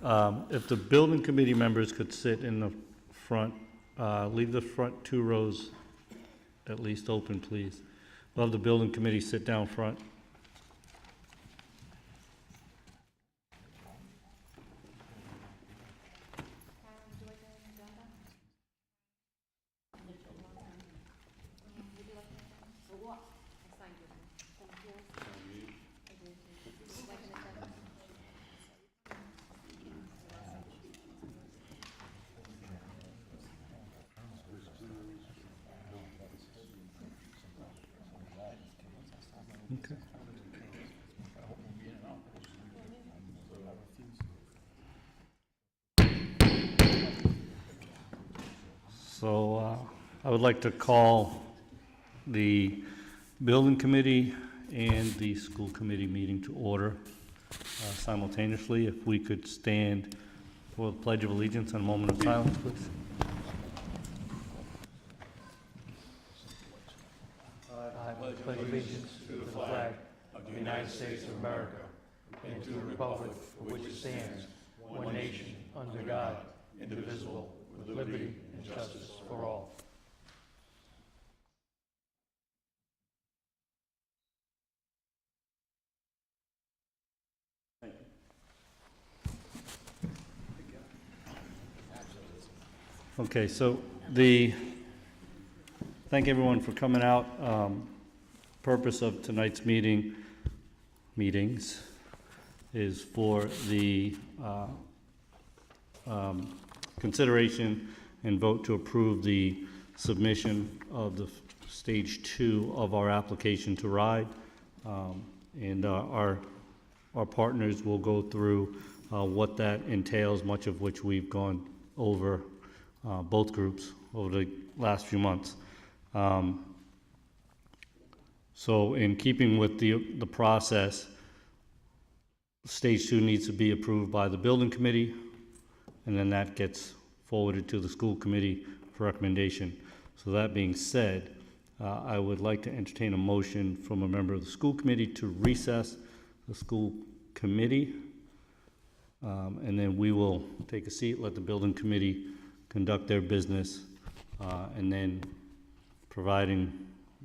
If the building committee members could sit in the front, leave the front 2 rows at least open, please. We'll have the building committee sit down front. Okay. So I would like to call the building committee and the school committee meeting to order simultaneously. If we could stand for the Pledge of Allegiance and a moment of silence, please. I pledge allegiance to the flag of the United States of America and to the republic for which it stands, one nation, under God, indivisible, with liberty and justice for all. Okay, so thank everyone for coming out. Purpose of tonight's meetings is for the consideration and vote to approve the submission of the stage 2 of our application to RIDE. And our partners will go through what that entails, much of which we've gone over, both groups, over the last few months. So in keeping with the process, stage 2 needs to be approved by the building committee, and then that gets forwarded to the school committee for recommendation. So that being said, I would like to entertain a motion from a member of the school committee to recess the school committee, and then we will take a seat, let the building committee conduct their business, and then providing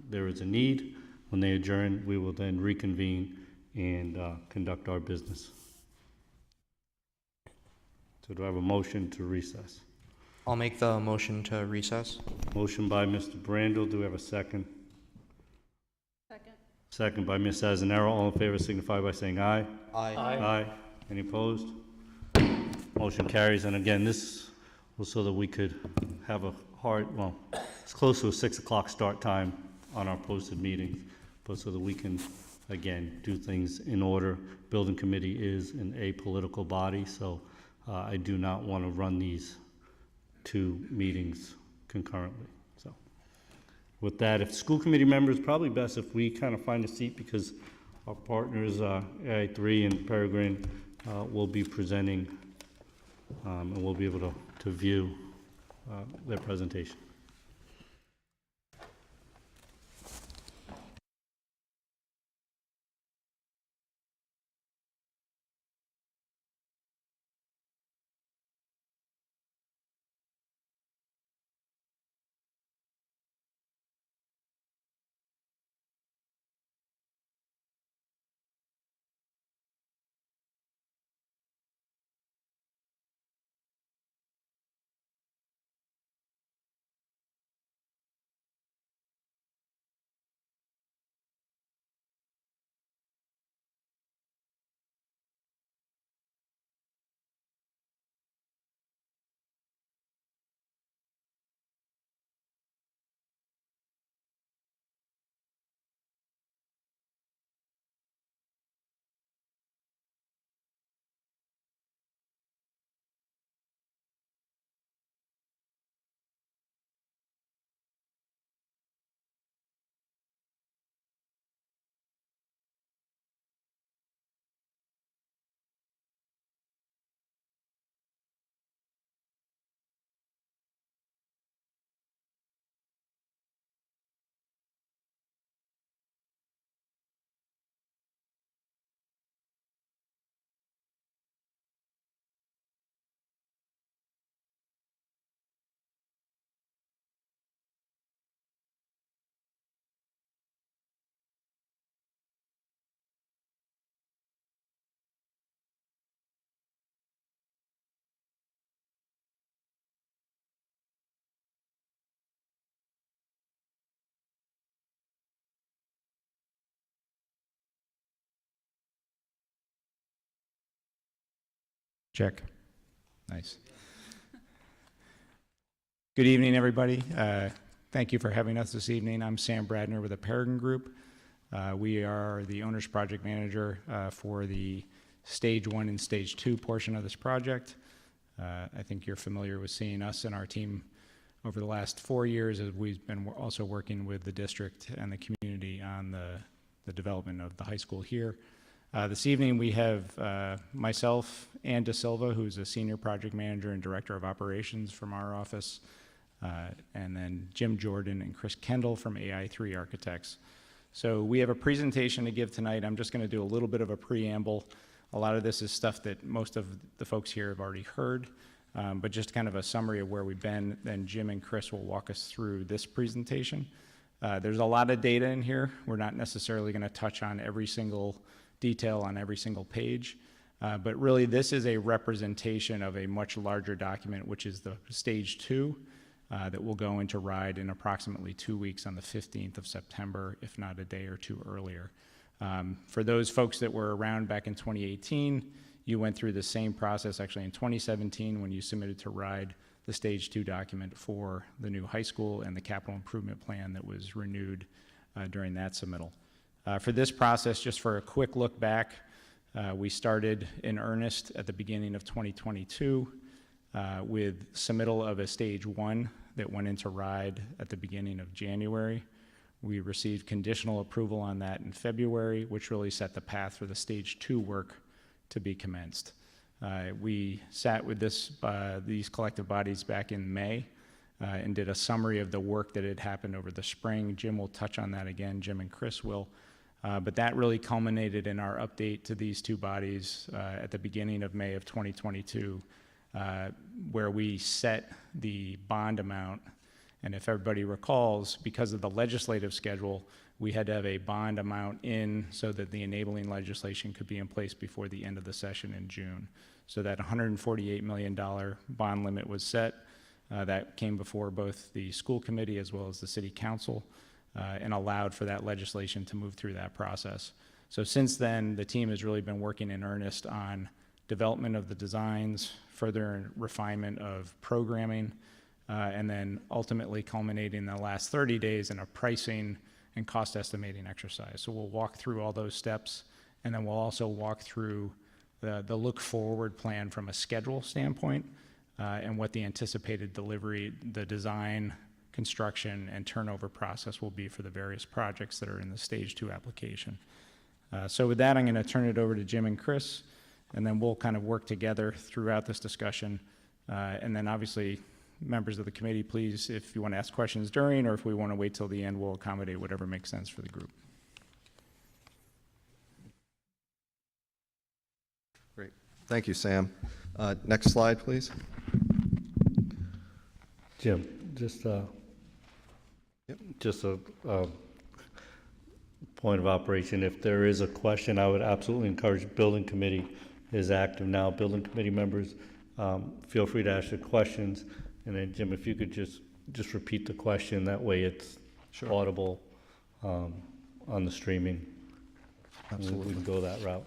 there is a need, when they adjourn, we will then reconvene and conduct our business. So do I have a motion to recess? I'll make the motion to recess. Motion by Mr. Brandel. Do we have a second? Second. Second by Ms. Azanero. All in favor signify by saying aye. Aye. Aye. Any opposed? Motion carries. And again, this was so that we could have a it's close to a 6 o'clock start time on our posted meetings, but so that we can, again, do things in order. Building committee is an apolitical body, so I do not want to run these 2 meetings concurrently. So with that, if school committee members, probably best if we kind of find a seat, because our partners, AI3 and Peregrine, will be presenting, and we'll be able to view their presentation. Check. Nice. Good evening, everybody. Thank you for having us this evening. I'm Sam Bradner with the Peregrine Group. We are the owner's project manager for the Stage 1 and Stage 2 portion of this project. I think you're familiar with seeing us and our team over the last 4 years as we've been also working with the district and the community on the development of the high school here. This evening we have myself, Ann De Silva, who's a senior project manager and director of operations from our office, and then Jim Jordan and Chris Kendall from AI3 Architects. So we have a presentation to give tonight. I'm just going to do a little bit of a preamble. A lot of this is stuff that most of the folks here have already heard, but just kind of a summary of where we've been. Then Jim and Chris will walk us through this presentation. There's a lot of data in here. We're not necessarily going to touch on every single detail on every single page, but really this is a representation of a much larger document, which is the Stage 2 that will go into RIDE in approximately 2 weeks on the 15th of September, if not a day or two earlier. For those folks that were around back in 2018, you went through the same process actually in 2017 when you submitted to RIDE the Stage 2 document for the new high school and the capital improvement plan that was renewed during that submittal. For this process, just for a quick look back, we started in earnest at the beginning of 2022 with submittal of a Stage 1 that went into RIDE at the beginning of January. We received conditional approval on that in February, which really set the path for the Stage 2 work to be commenced. We sat with these collective bodies back in May and did a summary of the work that had happened over the spring. Jim will touch on that again, Jim and Chris will. But that really culminated in our update to these two bodies at the beginning of May of 2022, where we set the bond amount. And if everybody recalls, because of the legislative schedule, we had to have a bond amount in so that the enabling legislation could be in place before the end of the session in June. So that $148 million bond limit was set. That came before both the school committee as well as the city council and allowed for that legislation to move through that process. So since then, the team has really been working in earnest on development of the designs, further refinement of programming, and then ultimately culminating in the last 30 days in a pricing and cost estimating exercise. So we'll walk through all those steps, and then we'll also walk through the look forward plan from a schedule standpoint and what the anticipated delivery, the design, construction, and turnover process will be for the various projects that are in the Stage 2 application. So with that, I'm going to turn it over to Jim and Chris, and then we'll kind of work together throughout this discussion. And then obviously, members of the committee, please, if you want to ask questions during, or if we want to wait till the end, we'll accommodate whatever makes sense for the group. Great. Thank you, Sam. Next slide, please. Jim, just a point of operation. If there is a question, I would absolutely encourage building committee is active now. Building committee members, feel free to ask your questions. And then Jim, if you could just repeat the question, that way it's Sure. audible on the streaming. Absolutely. We can go that route.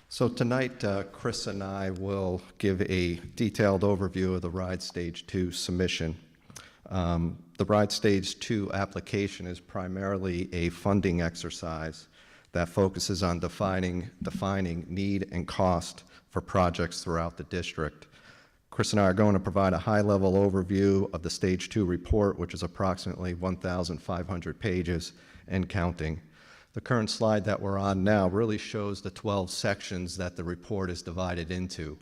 So tonight, Chris and I will give a detailed overview of the RIDE Stage 2 submission. The RIDE Stage 2 application is primarily a funding exercise that focuses on defining need and cost for projects throughout the district. Chris and I are going to provide a high-level overview of the Stage 2 report, which is approximately 1,500 pages and counting. The current slide that we're on now really shows the 12 sections that the report is divided into.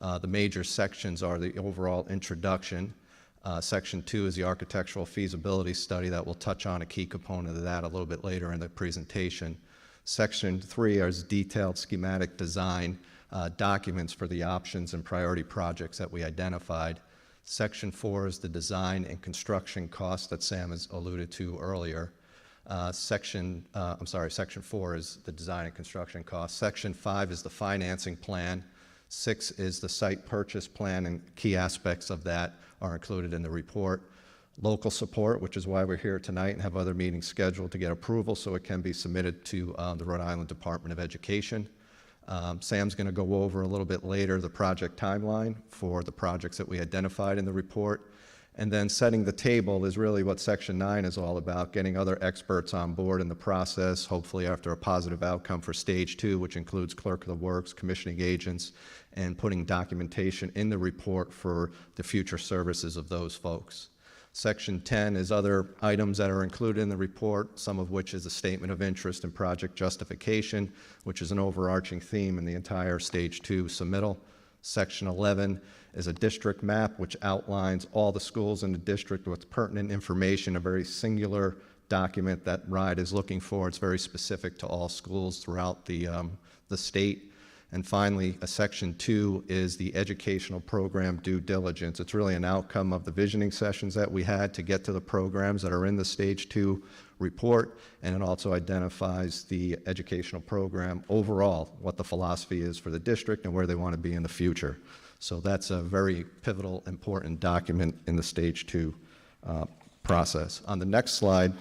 The major sections are the overall introduction. Section 2 is the architectural feasibility study that we'll touch on a key component of that a little bit later in the presentation. Section 3 is detailed schematic design documents for the options and priority projects that we identified. Section 4 is the design and construction costs that Sam has alluded to earlier. Section 4 is the design and construction costs. Section 5 is the financing plan. 6 is the site purchase plan, and key aspects of that are included in the report. Local support, which is why we're here tonight and have other meetings scheduled to get approval so it can be submitted to the Rhode Island Department of Education. Sam's going to go over a little bit later the project timeline for the projects that we identified in the report. And then setting the table is really what Section 9 is all about, getting other experts on board in the process, hopefully after a positive outcome for Stage 2, which includes clerk of the works, commissioning agents, and putting documentation in the report for the future services of those folks. Section 10 is other items that are included in the report, some of which is a statement of interest in project justification, which is an overarching theme in the entire Stage 2 submittal. Section 11 is a district map which outlines all the schools in the district with pertinent information, a very singular document that RIDE is looking for. It's very specific to all schools throughout the state. And finally, Section 2 is the educational program due diligence. It's really an outcome of the visioning sessions that we had to get to the programs that are in the Stage 2 report, and it also identifies the educational program overall, what the philosophy is for the district and where they want to be in the future. So that's a very pivotal, important document in the Stage 2 process. On the next slide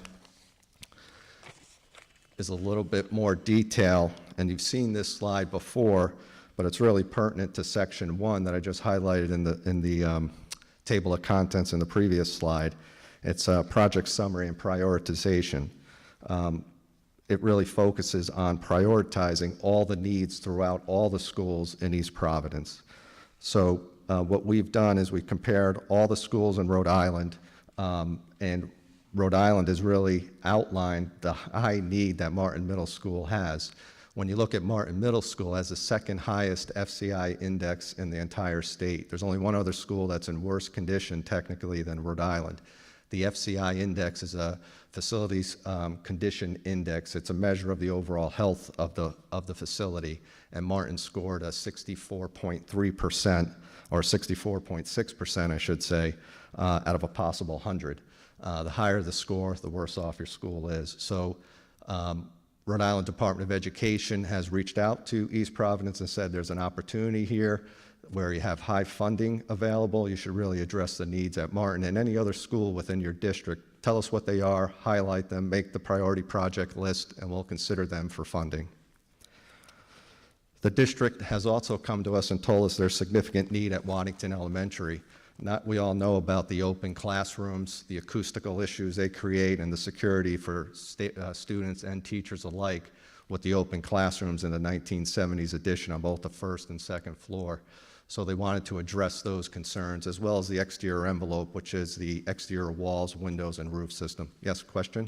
is a little bit more detail, and you've seen this slide before, but it's really pertinent to Section 1 that I just highlighted in the table of contents in the previous slide. It's a project summary and prioritization. It really focuses on prioritizing all the needs throughout all the schools in East Providence. So what we've done is we compared all the schools in Rhode Island, and Rhode Island has really outlined the high need that Martin Middle School has. When you look at Martin Middle School, it has the second highest FCI index in the entire state. There's only one other school that's in worse condition technically than Rhode Island. The FCI index is a facilities condition index. It's a measure of the overall health of the facility, and Martin scored a 64.3%, or 64.6%, I should say, out of a possible 100. The higher the score, the worse off your school is. So Rhode Island Department of Education has reached out to East Providence and said there's an opportunity here where you have high funding available. You should really address the needs at Martin and any other school within your district. Tell us what they are, highlight them, make the priority project list, and we'll consider them for funding. The district has also come to us and told us there's significant need at Waddington Elementary. We all know about the open classrooms, the acoustical issues they create, and the security for students and teachers alike with the open classrooms in the 1970s edition on both the first and second floor. So they wanted to address those concerns, as well as the exterior envelope, which is the exterior walls, windows, and roof system. Yes, question?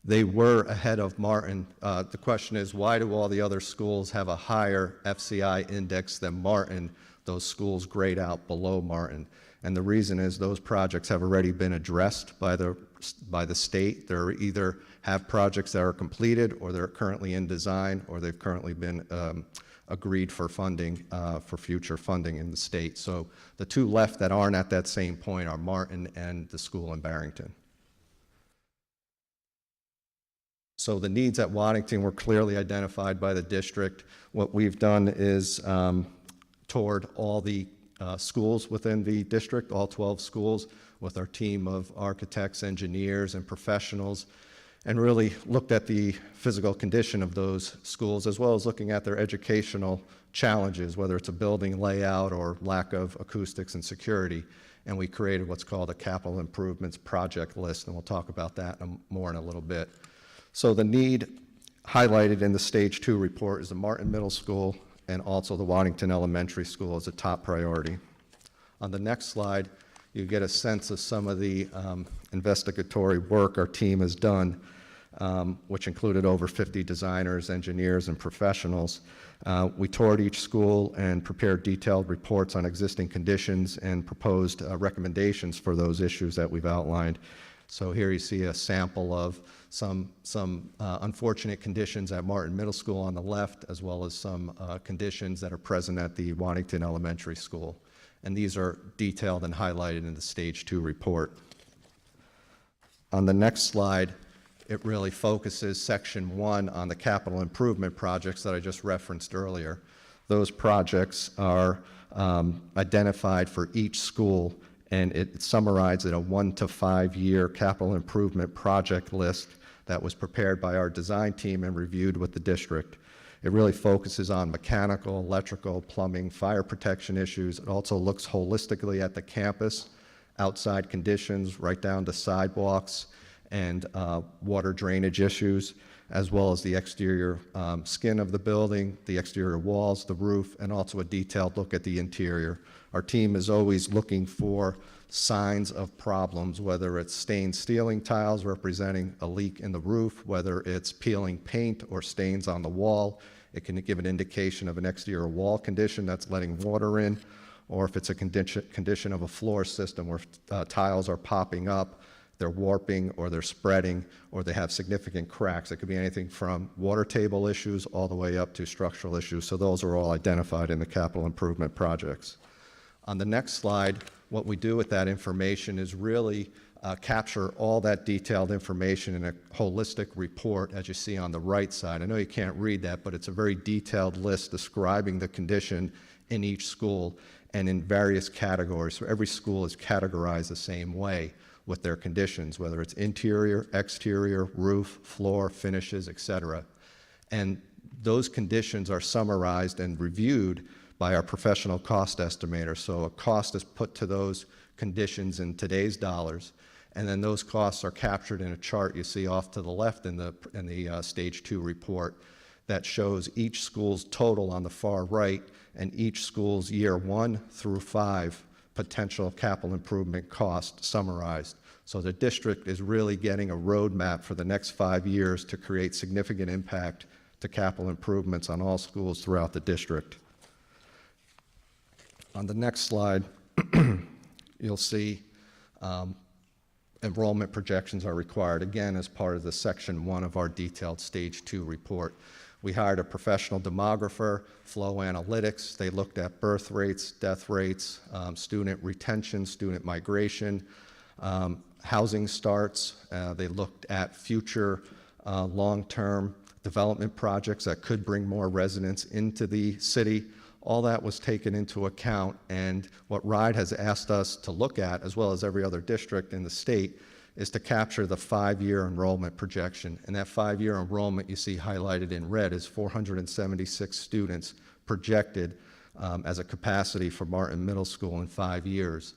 They were ahead of Martin. The question is, why do all the other schools have a higher FCI index than Martin? Those schools grade out below Martin. And the reason is those projects have already been addressed by the state. They're either have projects that are completed, or they're currently in design, or they've currently been agreed for funding, for future funding in the state. So the two left that aren't at that same point are Martin and the school in Barrington. So the needs at Waddington were clearly identified by the district. What we've done is toured all the schools within the district, all 12 schools, with our team of architects, engineers, and professionals, and really looked at the physical condition of those schools, as well as looking at their educational challenges, whether it's a building layout or lack of acoustics and security. And we created what's called a capital improvements project list, and we'll talk about that more in a little bit. So the need highlighted in the Stage 2 report is the Martin Middle School and also the Waddington Elementary School as a top priority. On the next slide, you get a sense of some of the investigatory work our team has done, which included over 50 designers, engineers, and professionals. We toured each school and prepared detailed reports on existing conditions and proposed recommendations for those issues that we've outlined. So here you see a sample of some unfortunate conditions at Martin Middle School on the left, as well as some conditions that are present at the Waddington Elementary School. And these are detailed and highlighted in the Stage 2 report. On the next slide, it really focuses Section 1 on the capital improvement projects that I just referenced earlier. Those projects are identified for each school, and it summarizes a 1 to 5 year capital improvement project list that was prepared by our design team and reviewed with the district. It really focuses on mechanical, electrical, plumbing, fire protection issues. It also looks holistically at the campus, outside conditions, right down to sidewalks and water drainage issues, as well as the exterior skin of the building, the exterior walls, the roof, and also a detailed look at the interior. Our team is always looking for signs of problems, whether it's stained ceiling tiles representing a leak in the roof, whether it's peeling paint or stains on the wall. It can give an indication of an exterior wall condition that's letting water in, or if it's a condition of a floor system where tiles are popping up, they're warping or they're spreading, or they have significant cracks. It could be anything from water table issues all the way up to structural issues. So those are all identified in the capital improvement projects. On the next slide, what we do with that information is really capture all that detailed information in a holistic report, as you see on the right side. I know you can't read that, but it's a very detailed list describing the condition in each school and in various categories. So every school is categorized the same way with their conditions, whether it's interior, exterior, roof, floor, finishes, etc. And those conditions are summarized and reviewed by our professional cost estimator. So a cost is put to those conditions in today's dollars, and then those costs are captured in a chart you see off to the left in the Stage 2 report that shows each school's total on the far right and each school's year 1 through 5 potential capital improvement cost summarized. So the district is really getting a roadmap for the next 5 years to create significant impact to capital improvements on all schools throughout the district. On the next slide, you'll see enrollment projections are required, again, as part of the Section 1 of our detailed Stage 2 report. We hired a professional demographer, flow analytics. They looked at birth rates, death rates, student retention, student migration, housing starts. They looked at future long-term development projects that could bring more residents into the city. All that was taken into account, and what RIDE has asked us to look at, as well as every other district in the state, is to capture the 5-year enrollment projection. And that 5-year enrollment you see highlighted in red is 476 students projected as a capacity for Martin Middle School in 5 years.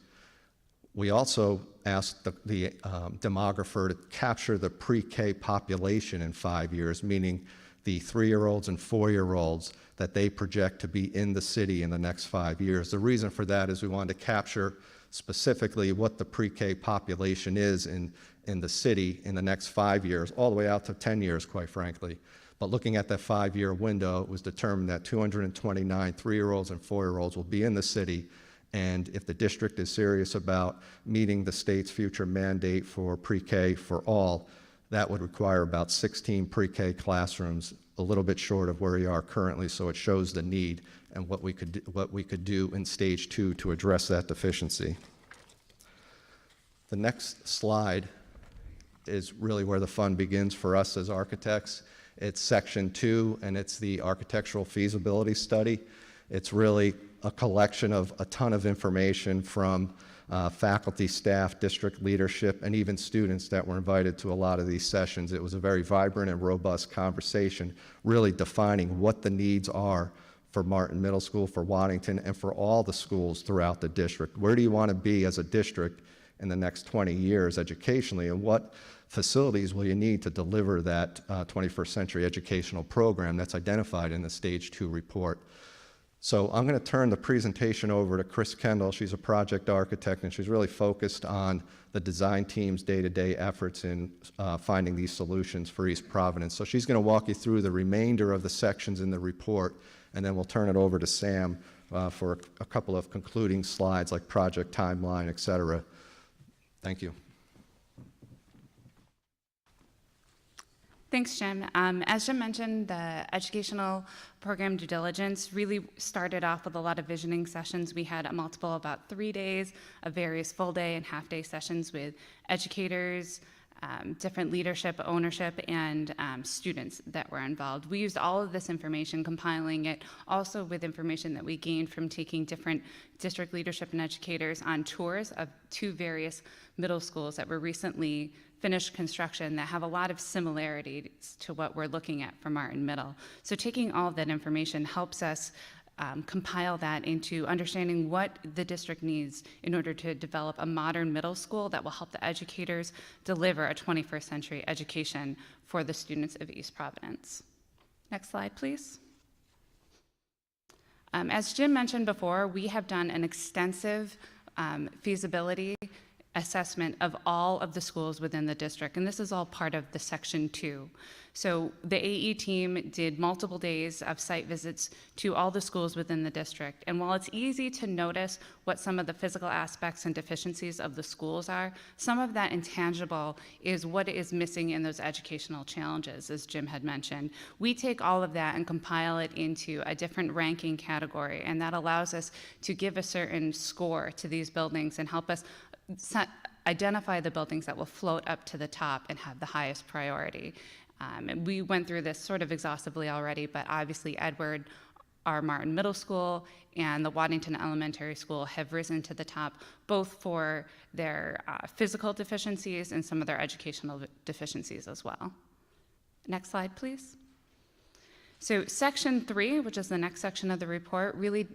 We also asked the demographer to capture the pre-K population in 5 years, meaning the 3-year-olds and 4-year-olds that they project to be in the city in the next 5 years. The reason for that is we wanted to capture specifically what the pre-K population is in the city in the next 5 years, all the way out to 10 years, quite frankly. But looking at that 5-year window, it was determined that 229 3-year-olds and 4-year-olds will be in the city. And if the district is serious about meeting the state's future mandate for pre-K for all, that would require about 16 pre-K classrooms, a little bit short of where we are currently, so it shows the need and what we could do in Stage 2 to address that deficiency. The next slide is really where the fun begins for us as architects. It's Section 2, and it's the architectural feasibility study. It's really a collection of a ton of information from faculty, staff, district leadership, and even students that were invited to a lot of these sessions. It was a very vibrant and robust conversation, really defining what the needs are for Martin Middle School, for Waddington, and for all the schools throughout the district. Where do you want to be as a district in the next 20 years educationally, and what facilities will you need to deliver that 21st century educational program that's identified in the Stage 2 report? So I'm going to turn the presentation over to Chris Kendall. She's a project architect, and she's really focused on the design team's day-to-day efforts in finding these solutions for East Providence. So she's going to walk you through the remainder of the sections in the report, and then we'll turn it over to Sam for a couple of concluding slides like project timeline, et cetera. Thank you. Thanks, Jim. As Jim mentioned, the educational program due diligence really started off with a lot of visioning sessions. We had a multiple, about 3 days of various full day and half day sessions with educators, different leadership, ownership, and students that were involved. We used all of this information, compiling it also with information that we gained from taking different district leadership and educators on tours of 2 various middle schools that were recently finished construction that have a lot of similarities to what we're looking at for Martin Middle. So taking all of that information helps us compile that into understanding what the district needs in order to develop a modern middle school that will help the educators deliver a 21st century education for the students of East Providence. Next slide, please. As Jim mentioned before, we have done an extensive feasibility assessment of all of the schools within the district, and this is all part of the Section 2. So the AE team did multiple days of site visits to all the schools within the district, and while it's easy to notice what some of the physical aspects and deficiencies of the schools are, some of that intangible is what is missing in those educational challenges, as Jim had mentioned. We take all of that and compile it into a different ranking category, and that allows us to give a certain score to these buildings and help us identify the buildings that will float up to the top and have the highest priority. And we went through this sort of exhaustively already, but obviously Edward R. Martin Middle School and the Waddington Elementary School have risen to the top, both for their physical deficiencies and some of their educational deficiencies as well. Next slide, please. So Section 3, which is the next section of the report, really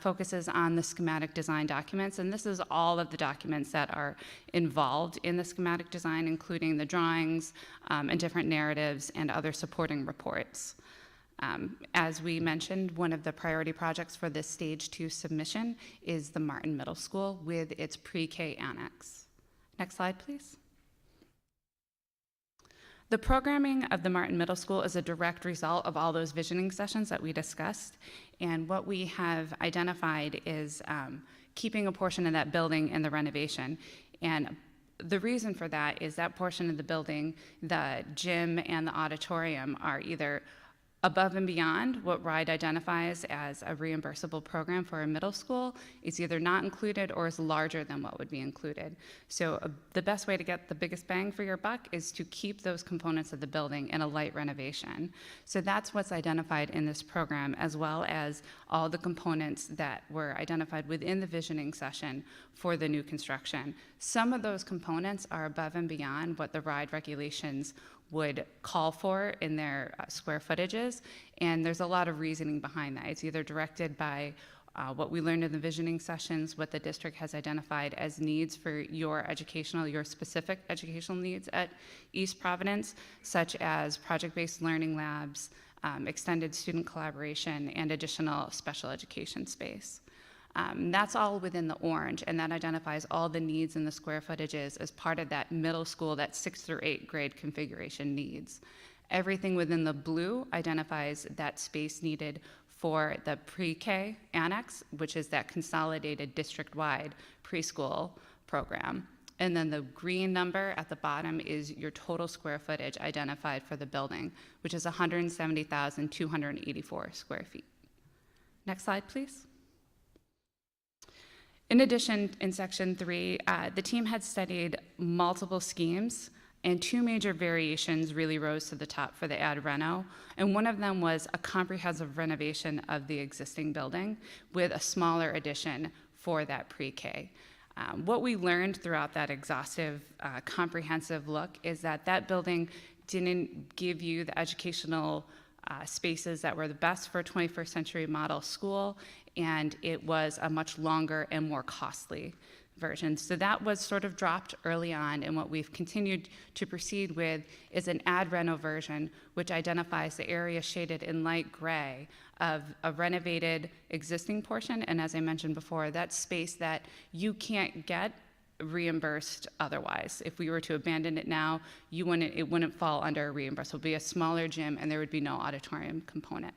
focuses on the schematic design documents, and this is all of the documents that are involved in the schematic design, including the drawings and different narratives and other supporting reports. As we mentioned, one of the priority projects for this Stage 2 submission is the Martin Middle School with its pre-K annex. Next slide, please. The programming of the Martin Middle School is a direct result of all those visioning sessions that we discussed, and what we have identified is keeping a portion of that building in the renovation. And the reason for that is that portion of the building, the gym and the auditorium, are either above and beyond what RIDE identifies as a reimbursable program for a middle school. It's either not included or is larger than what would be included. So the best way to get the biggest bang for your buck is to keep those components of the building in a light renovation. So that's what's identified in this program, as well as all the components that were identified within the visioning session for the new construction. Some of those components are above and beyond what the RIDE regulations would call for in their square footages, and there's a lot of reasoning behind that. It's either directed by what we learned in the visioning sessions, what the district has identified as needs for your specific educational needs at East Providence, such as project-based learning labs, extended student collaboration, and additional special education space. That's all within the orange, and that identifies all the needs in the square footages as part of that middle school, that 6th through 8th grade configuration needs. Everything within the blue identifies that space needed for the pre-K annex, which is that consolidated district-wide preschool program. And then the green number at the bottom is your total square footage identified for the building, which is 170,284 square feet. Next slide, please. In addition, in Section 3, the team had studied multiple schemes, and 2 major variations really rose to the top for the ad reno, and one of them was a comprehensive renovation of the existing building with a smaller addition for that pre-K. What we learned throughout that exhaustive, comprehensive look is that that building didn't give you the educational spaces that were the best for a 21st century model school, and it was a much longer and more costly version. So that was sort of dropped early on, and what we've continued to proceed with is an ad reno version, which identifies the area shaded in light gray of a renovated existing portion, and as I mentioned before, that's space that you can't get reimbursed otherwise. If we were to abandon it now, it wouldn't fall under a reimbursement. It would be a smaller gym, and there would be no auditorium component.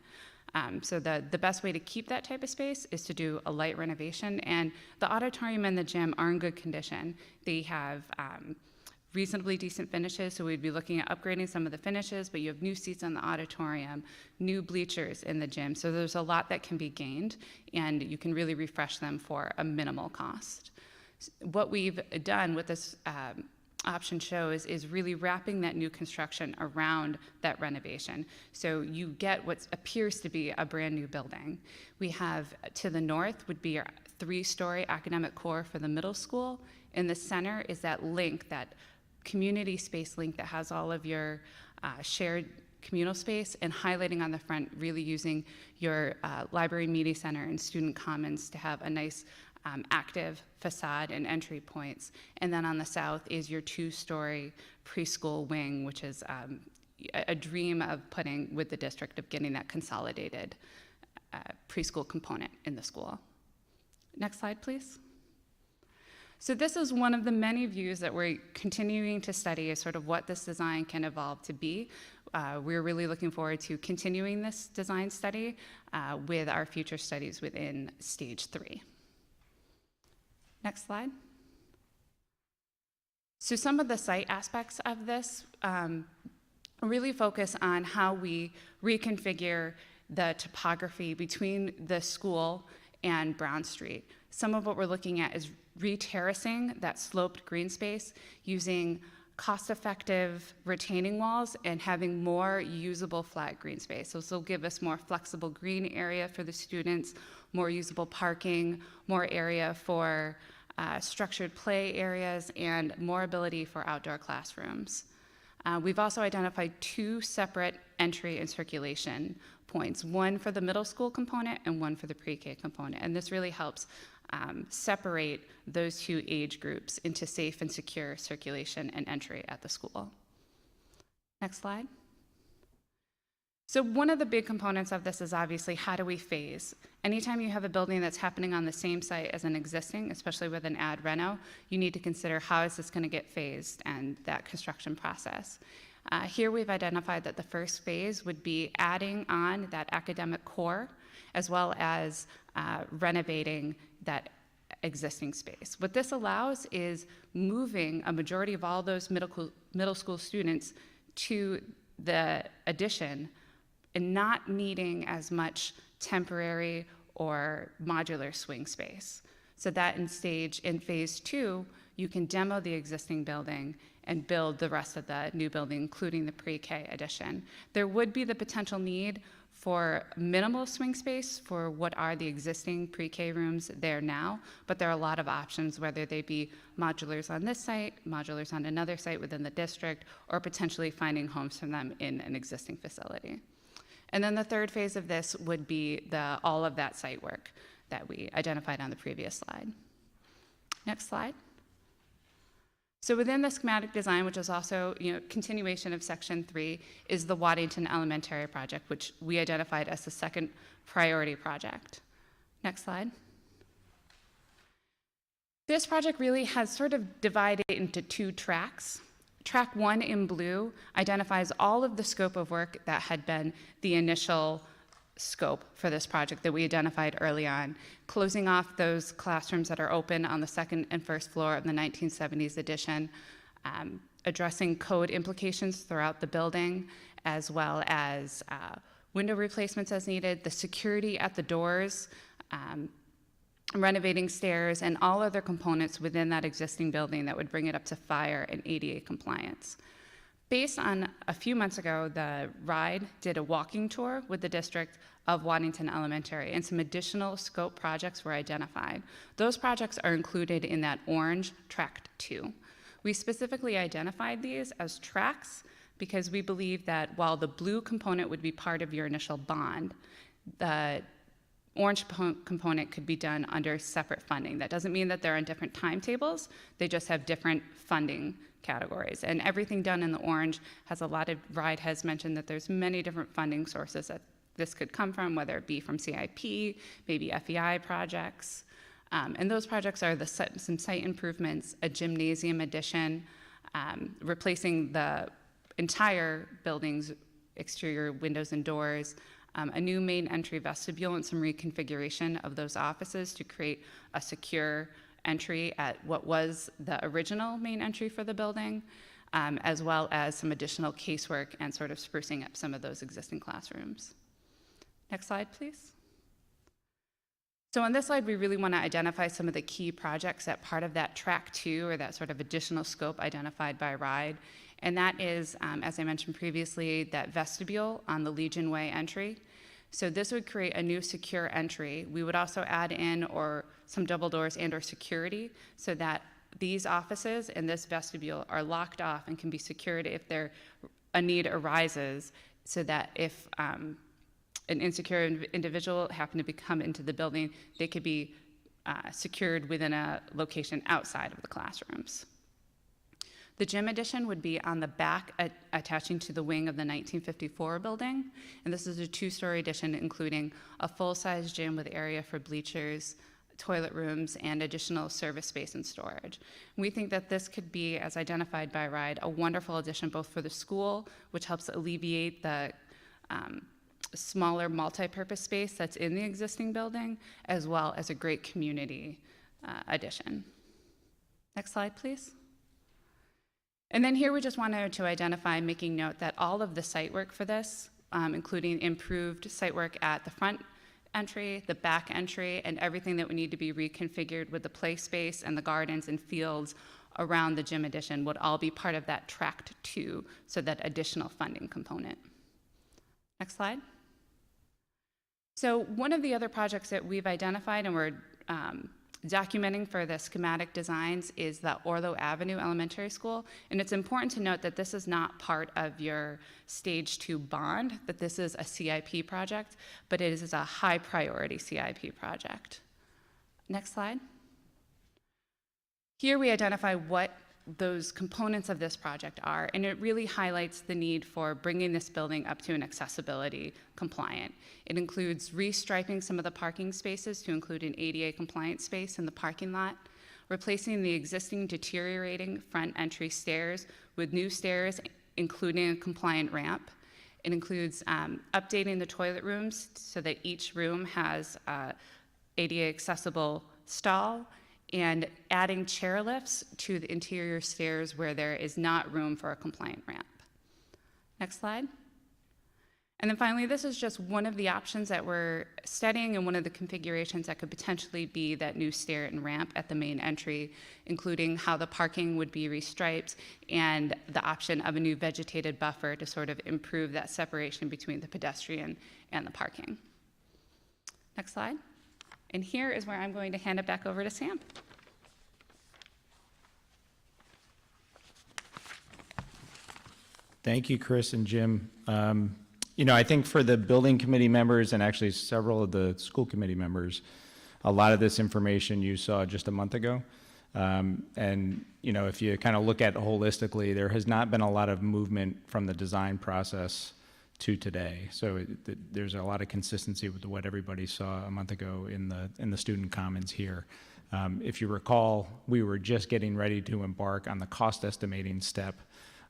So the best way to keep that type of space is to do a light renovation, and the auditorium and the gym are in good condition. They have reasonably decent finishes, so we'd be looking at upgrading some of the finishes, but you have new seats in the auditorium, new bleachers in the gym, so there's a lot that can be gained, and you can really refresh them for a minimal cost. What we've done with this option shows is really wrapping that new construction around that renovation. So you get what appears to be a brand new building. We have to the north would be our 3-story academic core for the middle school. In the center is that link, that community space link that has all of your shared communal space, and highlighting on the front, really using your library media center and student commons to have a nice active facade and entry points. And then on the south is your 2-story preschool wing, which is a dream of putting with the district of getting that consolidated preschool component in the school. Next slide, please. So this is one of the many views that we're continuing to study as sort of what this design can evolve to be. We're really looking forward to continuing this design study with our future studies within stage 3. Next slide. So some of the site aspects of this really focus on how we reconfigure the topography between the school and Brown Street. Some of what we're looking at is re-terracing that sloped green space using cost-effective retaining walls and having more usable flat green space. So this will give us more flexible green area for the students, more usable parking, more area for structured play areas, and more ability for outdoor classrooms. We've also identified 2 separate entry and circulation points, one for the middle school component and one for the pre-K component. And this really helps separate those 2 age groups into safe and secure circulation and entry at the school. Next slide. So one of the big components of this is obviously how do we phase? Anytime you have a building that's happening on the same site as an existing, especially with an ad reno, you need to consider how is this going to get phased and that construction process. Here we've identified that the first phase would be adding on that academic core as well as renovating that existing space. What this allows is moving a majority of all those middle school students to the addition and not needing as much temporary or modular swing space. So that in phase 2, you can demo the existing building and build the rest of the new building, including the pre-K addition. There would be the potential need for minimal swing space for what are the existing pre-K rooms there now, but there are a lot of options, whether they be modulars on this site, modulars on another site within the district, or potentially finding homes for them in an existing facility. And then the third phase of this would be all of that site work that we identified on the previous slide. Next slide. So within the schematic design, which is also continuation of section 3, is the Waddington Elementary project, which we identified as the second priority project. Next slide. This project really has sort of divided into 2 tracks. Track 1 in blue identifies all of the scope of work that had been the initial scope for this project that we identified early on, closing off those classrooms that are open on the 2nd and 1st floor of the 1970s edition, addressing code implications throughout the building, as well as window replacements as needed, the security at the doors, renovating stairs, and all other components within that existing building that would bring it up to fire and ADA compliance. Based on a few months ago, the RIDE did a walking tour with the district of Waddington Elementary, and some additional scope projects were identified. Those projects are included in that orange track 2. We specifically identified these as tracks because we believe that while the blue component would be part of your initial bond, the orange component could be done under separate funding. That doesn't mean that they're on different timetables, they just have different funding categories. And everything done in the orange has a lot of, RIDE has mentioned that there's many different funding sources that this could come from, whether it be from CIP, maybe FEI projects. And those projects are some site improvements, a gymnasium addition, replacing the entire building's exterior windows and doors, a new main entry vestibule, and some reconfiguration of those offices to create a secure entry at what was the original main entry for the building, as well as some additional casework and sort of sprucing up some of those existing classrooms. Next slide, please. So on this slide, we really want to identify some of the key projects that part of that track 2 or that sort of additional scope identified by RIDE. And that is, as I mentioned previously, that vestibule on the Legion Way entry. So this would create a new secure entry. We would also add in or some double doors and or security so that these offices and this vestibule are locked off and can be secured if a need arises, so that if an insecure individual happened to come into the building, they could be secured within a location outside of the classrooms. The gym addition would be on the back attaching to the wing of the 1954 building. And this is a 2-story addition including a full-size gym with area for bleachers, toilet rooms, and additional service space and storage. We think that this could be, as identified by RIDE, a wonderful addition both for the school, which helps alleviate the smaller multi-purpose space that's in the existing building, as well as a great community addition. Next slide, please. And then here we just wanted to identify, making note that all of the site work for this, including improved site work at the front entry, the back entry, and everything that would need to be reconfigured with the play space and the gardens and fields around the gym addition would all be part of that track 2, so that additional funding component. Next slide. So one of the other projects that we've identified and we're documenting for the schematic designs is the Orlo Avenue Elementary School. And it's important to note that this is not part of your stage 2 bond, that this is a CIP project, but it is a high priority CIP project. Next slide. Here we identify what those components of this project are, and it really highlights the need for bringing this building up to an accessibility compliant. It includes restriping some of the parking spaces to include an ADA compliant space in the parking lot, replacing the existing deteriorating front entry stairs with new stairs, including a compliant ramp. It includes updating the toilet rooms so that each room has ADA accessible stall, and adding chair lifts to the interior stairs where there is not room for a compliant ramp. Next slide. And then finally, this is just one of the options that we're studying and one of the configurations that could potentially be that new stair and ramp at the main entry, including how the parking would be restriped and the option of a new vegetated buffer to sort of improve that separation between the pedestrian and the parking. Next slide. And here is where I'm going to hand it back over to Sam. Thank you, Chris and Jim. You know, I think for the building committee members and actually several of the school committee members, a lot of this information you saw just a month ago. And, you know, if you kind of look at it holistically, there has not been a lot of movement from the design process to today. So there's a lot of consistency with what everybody saw a month ago in the student comments here. If you recall, we were just getting ready to embark on the cost estimating step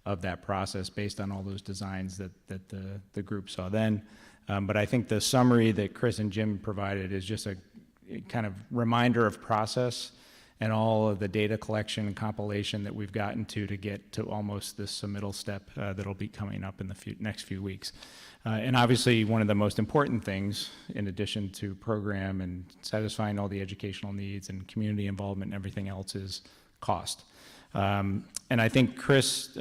of that process based on all those designs that the group saw then. But I think the summary that Chris and Jim provided is just a kind of reminder of process and all of the data collection and compilation that we've gotten to get to almost this submittal step that'll be coming up in the next few weeks. And obviously one of the most important things, in addition to program and satisfying all the educational needs and community involvement and everything else, is cost. And I think Chris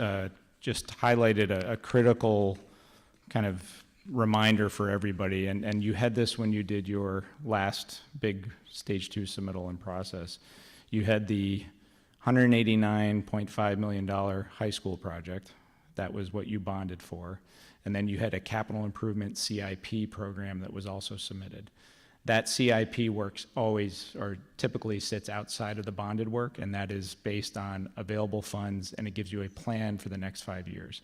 just highlighted a critical kind of reminder for everybody, and you had this when you did your last big stage 2 submittal and process. You had the $189.5 million high school project. That was what you bonded for. And then you had a capital improvement CIP program that was also submitted. That CIP works always, or typically sits outside of the bonded work, and that is based on available funds, and it gives you a plan for the next 5 years.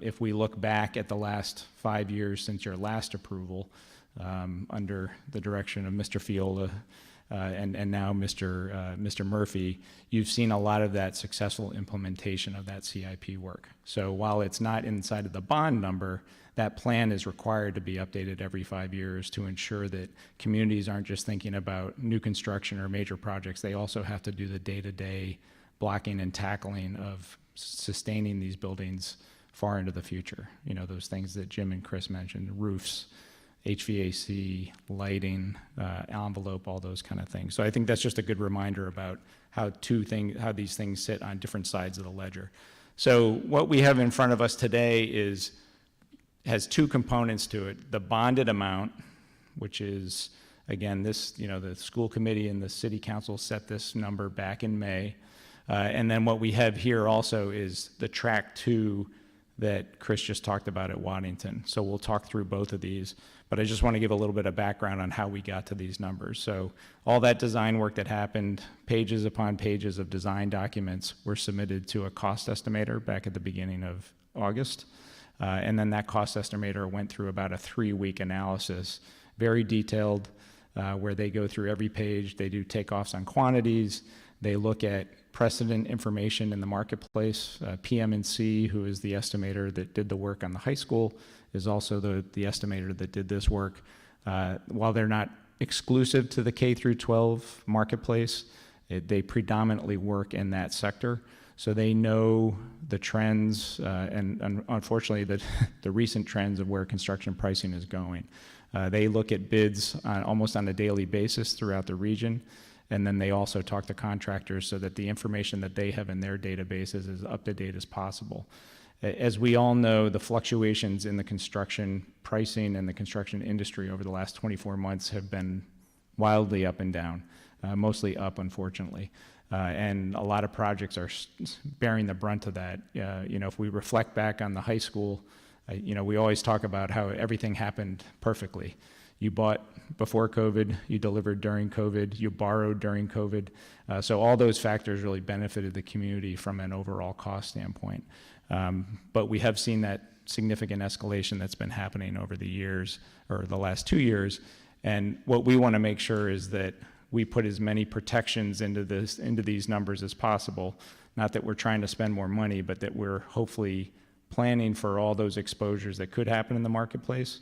If we look back at the last 5 years since your last approval, under the direction of Mr. Fiola, and now Mr. Murphy, you've seen a lot of that successful implementation of that CIP work. So while it's not inside of the bond number, that plan is required to be updated every 5 years to ensure that communities aren't just thinking about new construction or major projects. They also have to do the day-to-day blocking and tackling of sustaining these buildings far into the future. You know, those things that Jim and Chris mentioned, roofs, HVAC, lighting, envelope, all those kind of things. So I think that's just a good reminder about how these things sit on different sides of the ledger. So what we have in front of us today has two components to it. The bonded amount, which is, again, this, the school committee and the city council set this number back in May. And then what we have here also is the track 2 that Chris just talked about at Waddington. So we'll talk through both of these, but I just want to give a little bit of background on how we got to these numbers. So all that design work that happened, pages upon pages of design documents, were submitted to a cost estimator back at the beginning of August. And then that cost estimator went through about a 3-week analysis, very detailed, where they go through every page. They do takeoffs on quantities. They look at precedent information in the marketplace. PM&C, who is the estimator that did the work on the high school, is also the estimator that did this work. While they're not exclusive to the K through 12 marketplace, they predominantly work in that sector. So they know the trends and unfortunately the recent trends of where construction pricing is going. They look at bids almost on a daily basis throughout the region. And then they also talk to contractors so that the information that they have in their databases is up to date as possible. As we all know, the fluctuations in the construction pricing and the construction industry over the last 24 months have been wildly up and down, mostly up, unfortunately. And a lot of projects are bearing the brunt of that. If we reflect back on the high school, we always talk about how everything happened perfectly. You bought before COVID, you delivered during COVID, you borrowed during COVID. So all those factors really benefited the community from an overall cost standpoint. But we have seen that significant escalation that's been happening over the years, or the last 2 years. And what we want to make sure is that we put as many protections into these numbers as possible. Not that we're trying to spend more money, but that we're hopefully planning for all those exposures that could happen in the marketplace.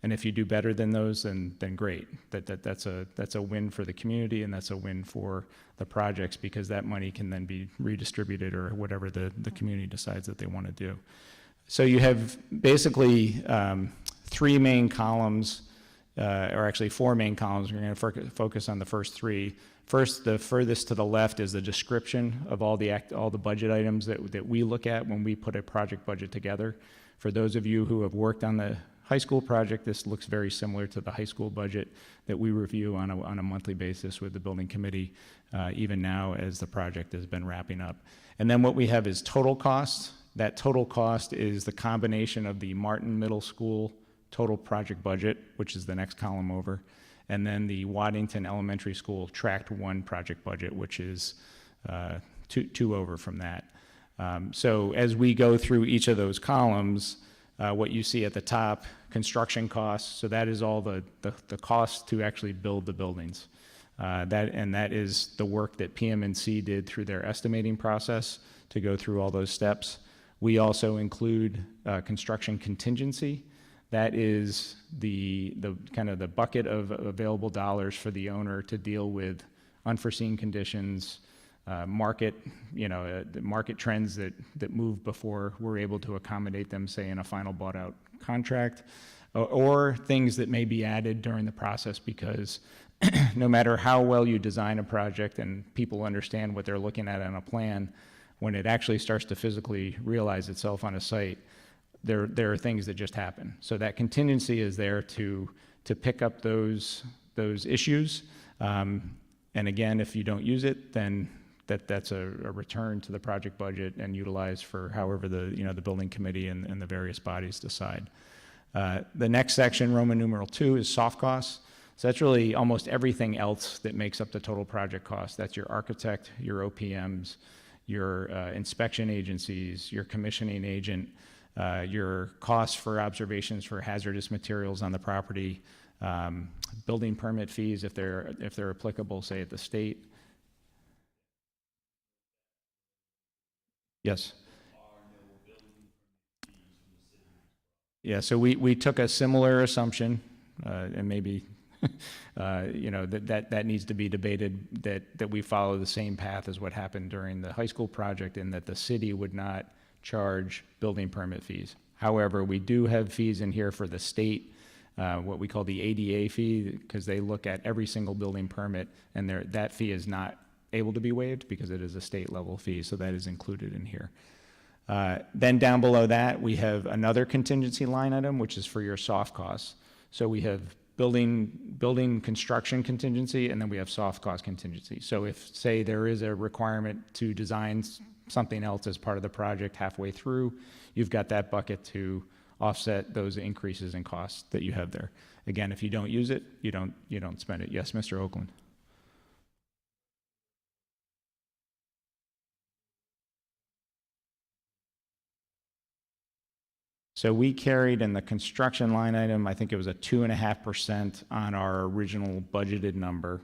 And if you do better than those, then great. That's a win for the community, and that's a win for the projects, because that money can then be redistributed or whatever the community decides that they want to do. So you have basically 3 main columns, or actually 4 main columns. We're going to focus on the first 3. First, the furthest to the left is the description of all the budget items that we look at when we put a project budget together. For those of you who have worked on the high school project, this looks very similar to the high school budget that we review on a monthly basis with the building committee, even now as the project has been wrapping up. And then what we have is total cost. That total cost is the combination of the Martin Middle School total project budget, which is the next column over, and then the Waddington Elementary School Tract 1 project budget, which is two over from that. So as we go through each of those columns, what you see at the top, construction costs, so that is all the cost to actually build the buildings. That is the work that PM&C did through their estimating process to go through all those steps. We also include construction contingency. That is the kind of the bucket of available dollars for the owner to deal with unforeseen conditions, market trends that move before we're able to accommodate them, say in a final bought out contract, or things that may be added during the process, because no matter how well you design a project and people understand what they're looking at on a plan, when it actually starts to physically realize itself on a site, there are things that just happen. So that contingency is there to pick up those issues. And again, if you don't use it, then that's a return to the project budget and utilized for however the building committee and the various bodies decide. The next section, Roman numeral 2, is soft costs. So that's really almost everything else that makes up the total project cost. That's your architect, your OPMs, your inspection agencies, your commissioning agent, your costs for observations for hazardous materials on the property, building permit fees if they're applicable, say at the state. Yes. Yeah, so we took a similar assumption, and maybe that needs to be debated, that we follow the same path as what happened during the high school project, and that the city would not charge building permit fees. However, we do have fees in here for the state what we call the ADA fee, because they look at every single building permit, and that fee is not able to be waived because it is a state level fee, so that is included in here. Then down below that, we have another contingency line item, which is for your soft costs. So we have building construction contingency, and then we have soft cost contingency. So if, say, there is a requirement to design something else as part of the project halfway through, you've got that bucket to offset those increases in costs that you have there. Again, if you don't use it, you don't spend it. Yes, Mr. Oakland. So we carried in the construction line item, I think it was a 2.5% on our original budgeted number.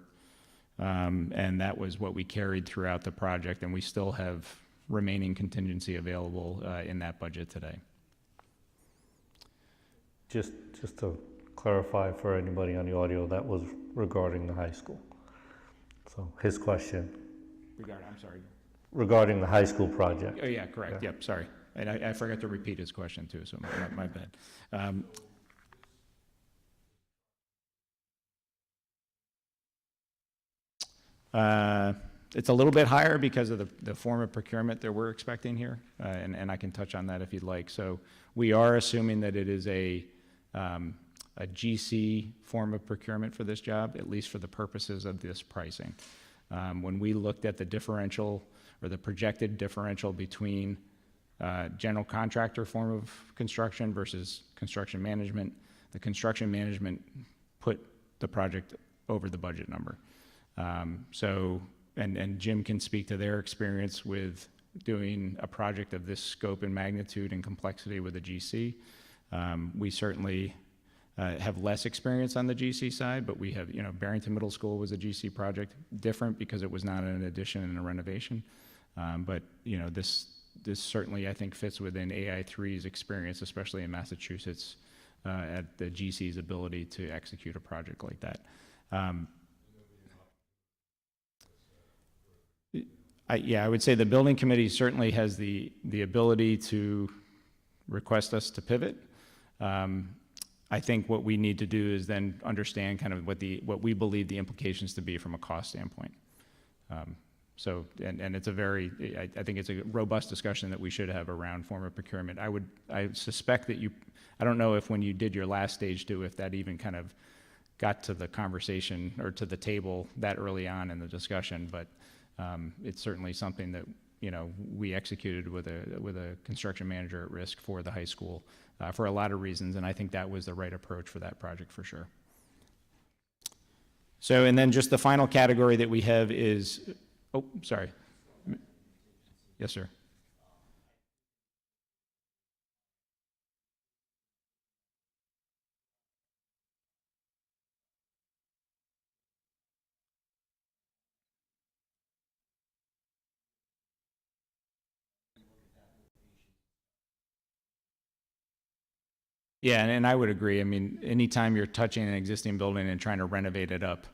And that was what we carried throughout the project, and we still have remaining contingency available in that budget today. Just to clarify for anybody on the audio, that was regarding the high school. So his question I'm sorry. regarding the high school project. Oh, yeah, correct. Yeah. Yep, sorry. And I forgot to repeat his question too, so my bad. It's a little bit higher because of the form of procurement that we're expecting here, and I can touch on that if you'd like. So we are assuming that it is a GC form of procurement for this job, at least for the purposes of this pricing. When we looked at the differential or the projected differential between general contractor form of construction versus construction management, the construction management put the project over the budget number. And Jim can speak to their experience with doing a project of this scope and magnitude and complexity with a GC. We certainly have less experience on the GC side, but we have, Barrington Middle School was a GC project, different because it was not an addition and a renovation. But this certainly, I think, fits within AI3's experience, especially in Massachusetts, at the GC's ability to execute a project like that. I would say the building committee certainly has the ability to request us to pivot. I think what we need to do is then understand kind of what we believe the implications to be from a cost standpoint. So it's I think it's a robust discussion that we should have around form of procurement. I suspect that I don't know if when you did your last stage two, if that even kind of got to the conversation or to the table that early on in the discussion, but it's certainly something that we executed with a construction manager at risk for the high school for a lot of reasons, and I think that was the right approach for that project for sure. So, and then just the final category that we have is, oh, sorry. Yes, sir. Yeah, and I would agree. I mean, anytime you're touching an existing building and trying to renovate it up,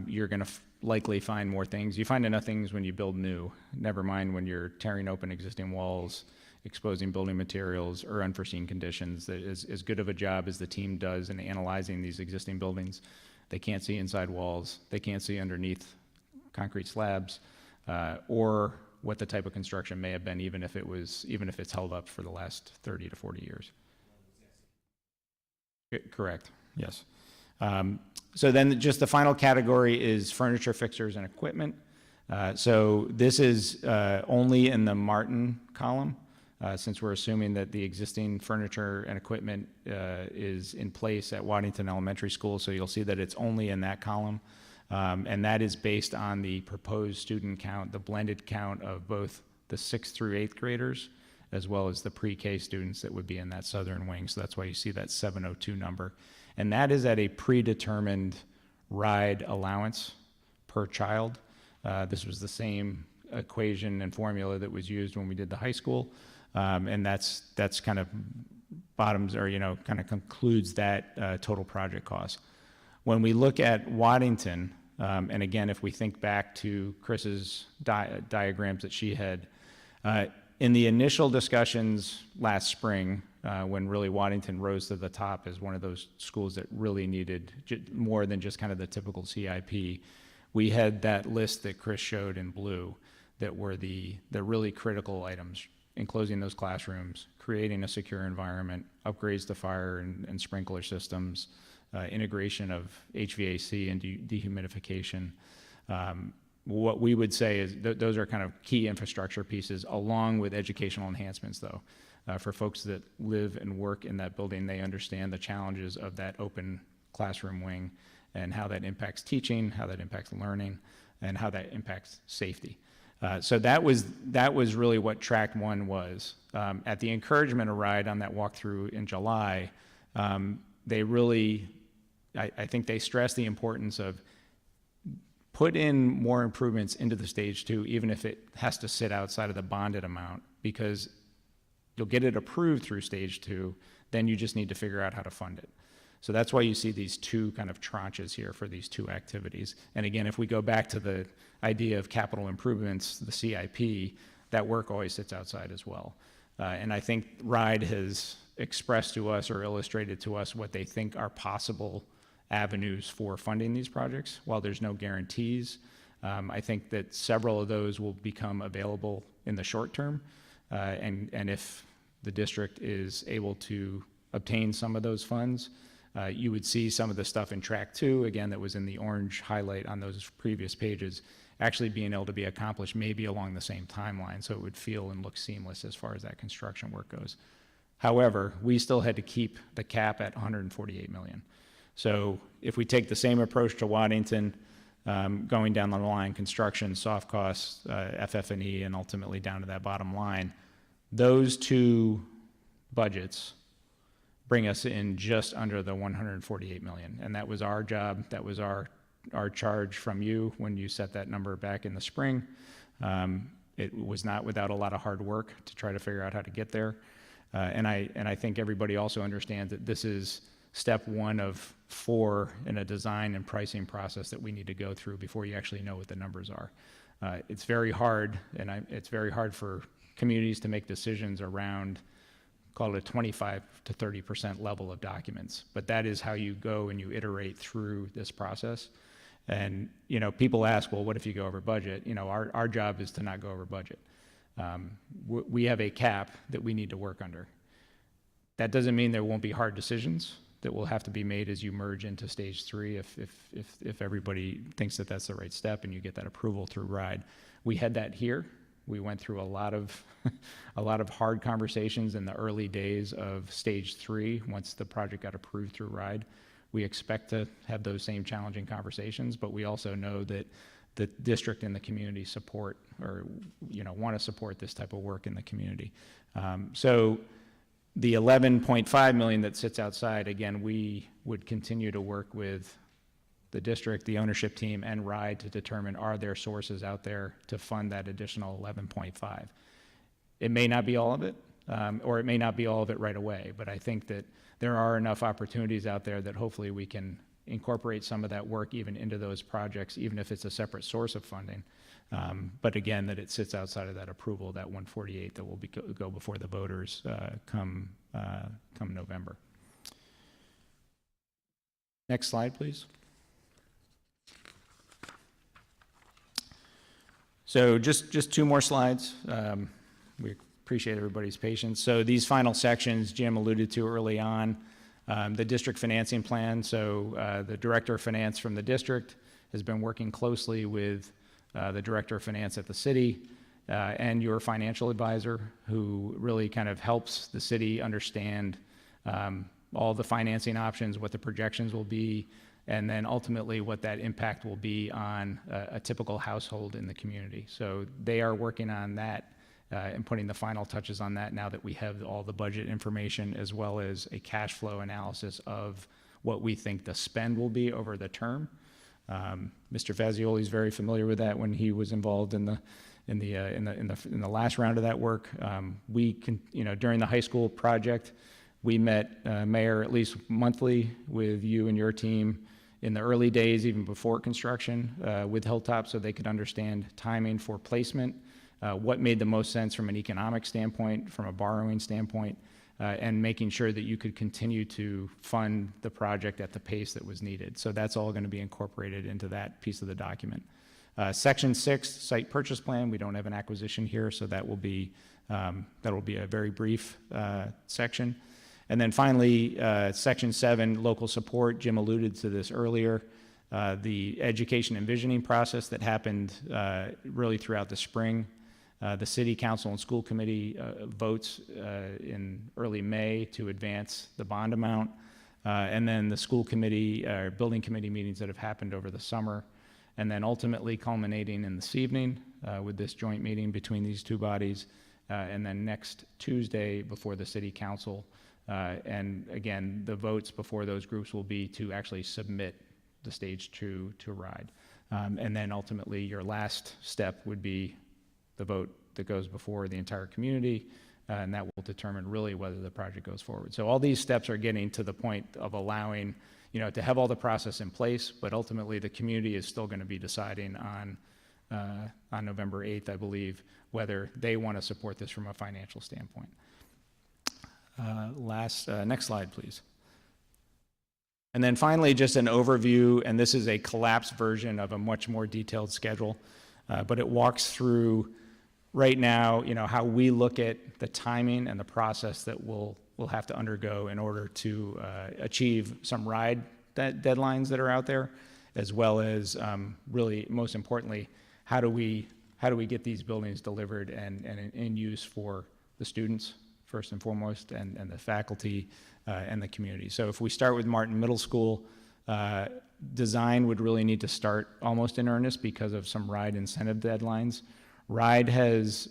you're going to likely find more things. You find enough things when you build new, never mind when you're tearing open existing walls, exposing building materials, or unforeseen conditions. That is as good of a job as the team does in analyzing these existing buildings. They can't see inside walls. They can't see underneath concrete slabs, or what the type of construction may have been, even if it's held up for the last 30 to 40 years. Correct, yes. So then just the final category is furniture, fixtures, and equipment. So this is only in the Martin column, since we're assuming that the existing furniture and equipment is in place at Waddington Elementary School. So you'll see that it's only in that column. And that is based on the proposed student count, the blended count of both the 6th through 8th graders, as well as the pre-K students that would be in that southern wing. So that's why you see that 702 number. And that is at a predetermined ride allowance per child. This was the same equation and formula that was used when we did the high school. And that's kind of bottoms, or kind of concludes that total project cost. When we look at Waddington, and again, if we think back to Chris's diagrams that she had, in the initial discussions last spring, when really Waddington rose to the top as one of those schools that really needed more than just kind of the typical CIP, we had that list that Chris showed in blue that were the really critical items: enclosing those classrooms, creating a secure environment, upgrades to fire and sprinkler systems, integration of HVAC and dehumidification. What we would say is those are kind of key infrastructure pieces, along with educational enhancements, though. For folks that live and work in that building, they understand the challenges of that open classroom wing and how that impacts teaching, how that impacts learning, and how that impacts safety. So that was really what track one was. At the encouragement of RIDE on that walkthrough in July, they really, I think they stressed the importance of put in more improvements into the stage two, even if it has to sit outside of the bonded amount, because you'll get it approved through stage two, then you just need to figure out how to fund it. So that's why you see these two kind of tranches here for these two activities. And again, if we go back to the idea of capital improvements, the CIP, that work always sits outside as well. And I think RIDE has expressed to us or illustrated to us what they think are possible avenues for funding these projects. While there's no guarantees, I think that several of those will become available in the short term. And if the district is able to obtain some of those funds, you would see some of the stuff in track two, again, that was in the orange highlight on those previous pages, actually being able to be accomplished maybe along the same timeline, so it would feel and look seamless as far as that construction work goes. However, we still had to keep the cap at 148 million. So if we take the same approach to Waddington, going down the line, construction, soft costs, FF&E, and ultimately down to that bottom line, those two budgets bring us in just under the 148 million. And that was our job. That was our charge from you when you set that number back in the spring. It was not without a lot of hard work to try to figure out how to get there. And I think everybody also understands that this is step one of 4 in a design and pricing process that we need to go through before you actually know what the numbers are. It's very hard, and it's very hard for communities to make decisions around, call it a 25 to 30% level of documents. But that is how you go and you iterate through this process. And, you know, people ask, well, what if you go over budget? You know, our job is to not go over budget. We have a cap that we need to work under. That doesn't mean there won't be hard decisions that will have to be made as you merge into stage 3 if everybody thinks that that's the right step and you get that approval through RIDE. We had that here. We went through a lot of hard conversations in the early days of stage 3 once the project got approved through RIDE. We expect to have those same challenging conversations, but we also know that the district and the community support, or, you know, want to support this type of work in the community. So the 11.5 million that sits outside, again, we would continue to work with the district, the ownership team, and RIDE to determine, are there sources out there to fund that additional 11.5. It may not be all of it, or it may not be all of it right away, but I think that there are enough opportunities out there that hopefully we can incorporate some of that work even into those projects, even if it's a separate source of funding. But again, that it sits outside of that approval, that 148 that will go before the voters come November. Next slide, please. So just 2 more slides. We appreciate everybody's patience. So these final sections Jim alluded to early on, the district financing plan. So the director of finance from the district has been working closely with the director of finance at the city and your financial advisor, who really kind of helps the city understand all the financing options, what the projections will be, and then ultimately what that impact will be on a typical household in the community. So they are working on that and putting the final touches on that now that we have all the budget information, as well as a cash flow analysis of what we think the spend will be over the term. Mr. Fazioli is very familiar with that when he was involved in the last round of that work. We can, you know, during the high school project, we met Mayor at least monthly with you and your team in the early days, even before construction, with Hilltop, so they could understand timing for placement, what made the most sense from an economic standpoint, from a borrowing standpoint, and making sure that you could continue to fund the project at the pace that was needed. So that's all going to be incorporated into that piece of the document. Section 6, site purchase plan. We don't have an acquisition here, so that will be a very brief section. And then finally, Section 7, local support. Jim alluded to this earlier. The education and visioning process that happened really throughout the spring. The City Council and School Committee votes in early May to advance the bond amount. And then the school committee, building committee meetings that have happened over the summer. And then ultimately culminating in this evening with this joint meeting between these two bodies. And then next Tuesday before the City Council. And again, the votes before those groups will be to actually submit the stage 2 to RIDE. And then ultimately your last step would be the vote that goes before the entire community, and that will determine really whether the project goes forward. So all these steps are getting to the point of allowing, to have all the process in place, but ultimately the community is still going to be deciding on November 8th, I believe, whether they want to support this from a financial standpoint. Next slide, please. And then finally, just an overview, and this is a collapsed version of a much more detailed schedule, but it walks through right now, how we look at the timing and the process that we'll have to undergo in order to achieve some RIDE deadlines that are out there, as well as really, most importantly, how do we get these buildings delivered and in use for the students, first and foremost, and the faculty and the community. So if we start with Martin Middle School, design would really need to start almost in earnest because of some RIDE incentive deadlines. RIDE has,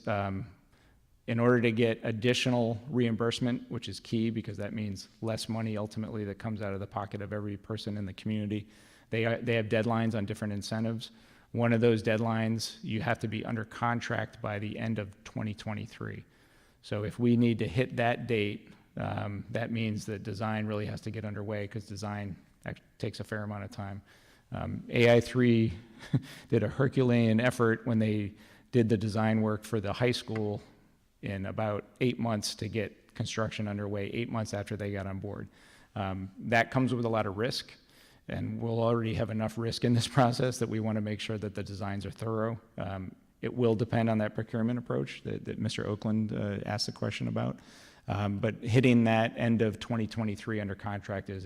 in order to get additional reimbursement, which is key because that means less money ultimately that comes out of the pocket of every person in the community, they have deadlines on different incentives. One of those deadlines, you have to be under contract by the end of 2023. So if we need to hit that date, that means that design really has to get underway because design takes a fair amount of time. AI3 did a Herculean effort when they did the design work for the high school in about 8 months to get construction underway, 8 months after they got on board. That comes with a lot of risk, and we'll already have enough risk in this process that we want to make sure that the designs are thorough. It will depend on that procurement approach that Mr. Oakland asked the question about. But hitting that end of 2023 under contract is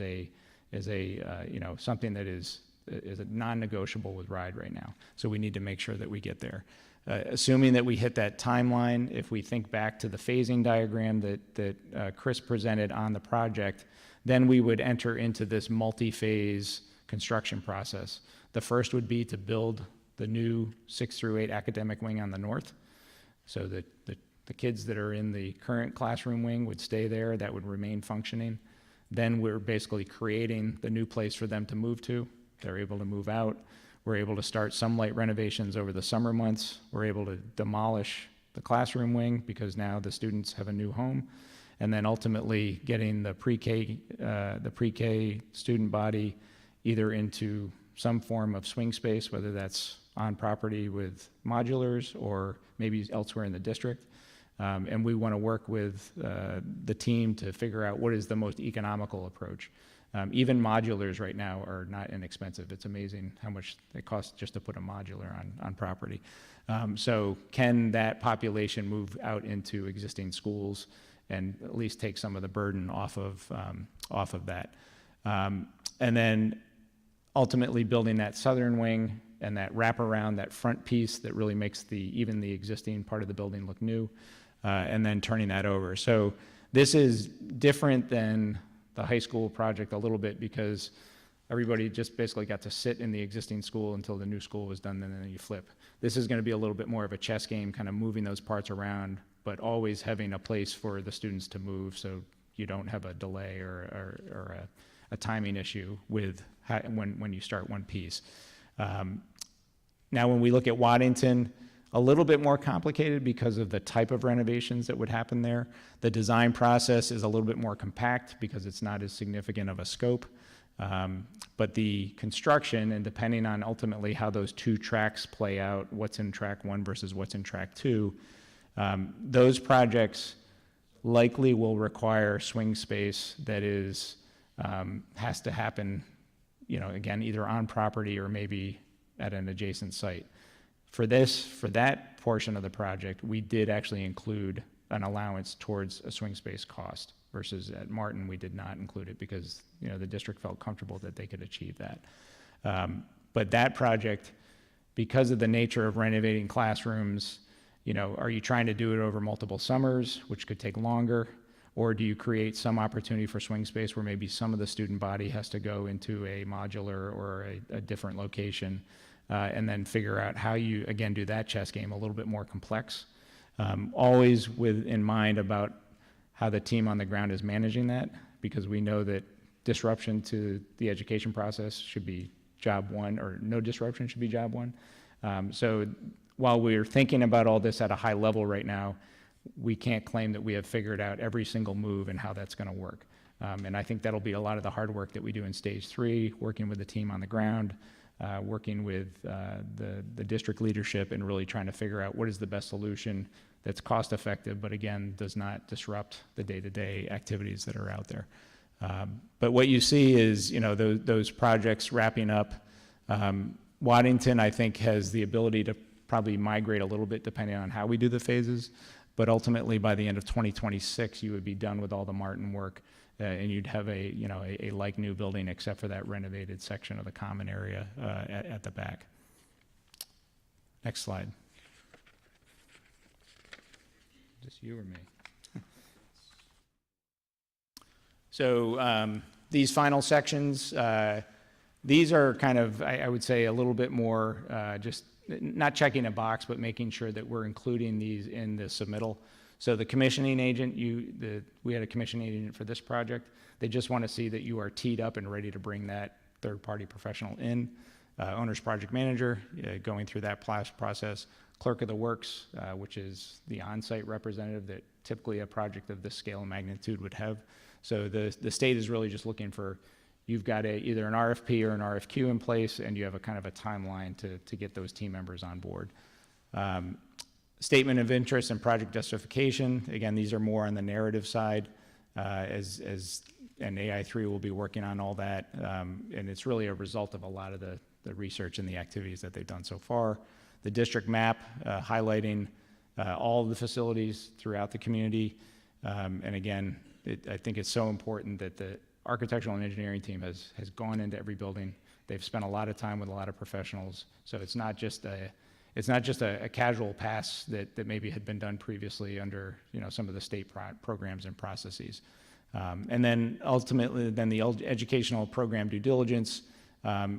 something that is a non-negotiable with RIDE right now. So we need to make sure that we get there. Assuming that we hit that timeline, if we think back to the phasing diagram that Chris presented on the project, then we would enter into this multi-phase construction process. The first would be to build the new 6 through 8 academic wing on the north, so that the kids that are in the current classroom wing would stay there, that would remain functioning. Then we're basically creating the new place for them to move to. They're able to move out. We're able to start some light renovations over the summer months. We're able to demolish the classroom wing because now the students have a new home. And then ultimately getting the pre-K student body either into some form of swing space, whether that's on property with modulars or maybe elsewhere in the district. And we want to work with the team to figure out what is the most economical approach. Even modulars right now are not inexpensive. It's amazing how much it costs just to put a modular on property. So can that population move out into existing schools and at least take some of the burden off of that? And then ultimately building that southern wing and that wraparound, that front piece that really makes even the existing part of the building look new, and then turning that over. So this is different than the high school project a little bit because everybody just basically got to sit in the existing school until the new school was done, and then you flip. This is going to be a little bit more of a chess game, kind of moving those parts around, but always having a place for the students to move so you don't have a delay or a timing issue with when you start one piece. Now, when we look at Waddington, a little bit more complicated because of the type of renovations that would happen there. The design process is a little bit more compact because it's not as significant of a scope. But the construction, and depending on ultimately how those two tracks play out, what's in track 1 versus what's in track 2, those projects likely will require swing space that is, has to happen, again, either on property or maybe at an adjacent site. For that portion of the project, we did actually include an allowance towards a swing space cost, versus at Martin, we did not include it because, the district felt comfortable that they could achieve that. But that project, because of the nature of renovating classrooms, are you trying to do it over multiple summers, which could take longer? Or do you create some opportunity for swing space where maybe some of the student body has to go into a modular or a different location, and then figure out how you, again, do that chess game a little bit more complex? Always with in mind about how the team on the ground is managing that, because we know that disruption to the education process should be job 1, or no disruption should be job 1. So while we're thinking about all this at a high level right now, we can't claim that we have figured out every single move and how that's going to work. And I think that'll be a lot of the hard work that we do in stage 3, working with the team on the ground, working with the district leadership, and really trying to figure out what is the best solution that's cost effective, but again, does not disrupt the day-to-day activities that are out there. But what you see is, those projects wrapping up. Waddington, I think, has the ability to probably migrate a little bit depending on how we do the phases, but ultimately by the end of 2026, you would be done with all the Martin work, and you'd have a like new building except for that renovated section of the common area at the back. Next slide. Just you or me? So these final sections, these are kind of, I would say, a little bit more just not checking a box, but making sure that we're including these in the submittal. So the commissioning agent, we had a commissioning agent for this project. They just want to see that you are teed up and ready to bring that third-party professional in. Owner's project manager, going through that process. Clerk of the works, which is the on-site representative that typically a project of this scale and magnitude would have. So the state is really just looking for, you've got either an RFP or an RFQ in place, and you have a kind of a timeline to get those team members on board. Statement of interest and project justification. Again, these are more on the narrative side, and AI3 will be working on all that. And it's really a result of a lot of the research and the activities that they've done so far. The district map, highlighting all of the facilities throughout the community. And again, I think it's so important that the architectural and engineering team has gone into every building. They've spent a lot of time with a lot of professionals. So it's not just a casual pass that maybe had been done previously under some of the state programs and processes. And then ultimately, the educational program due diligence,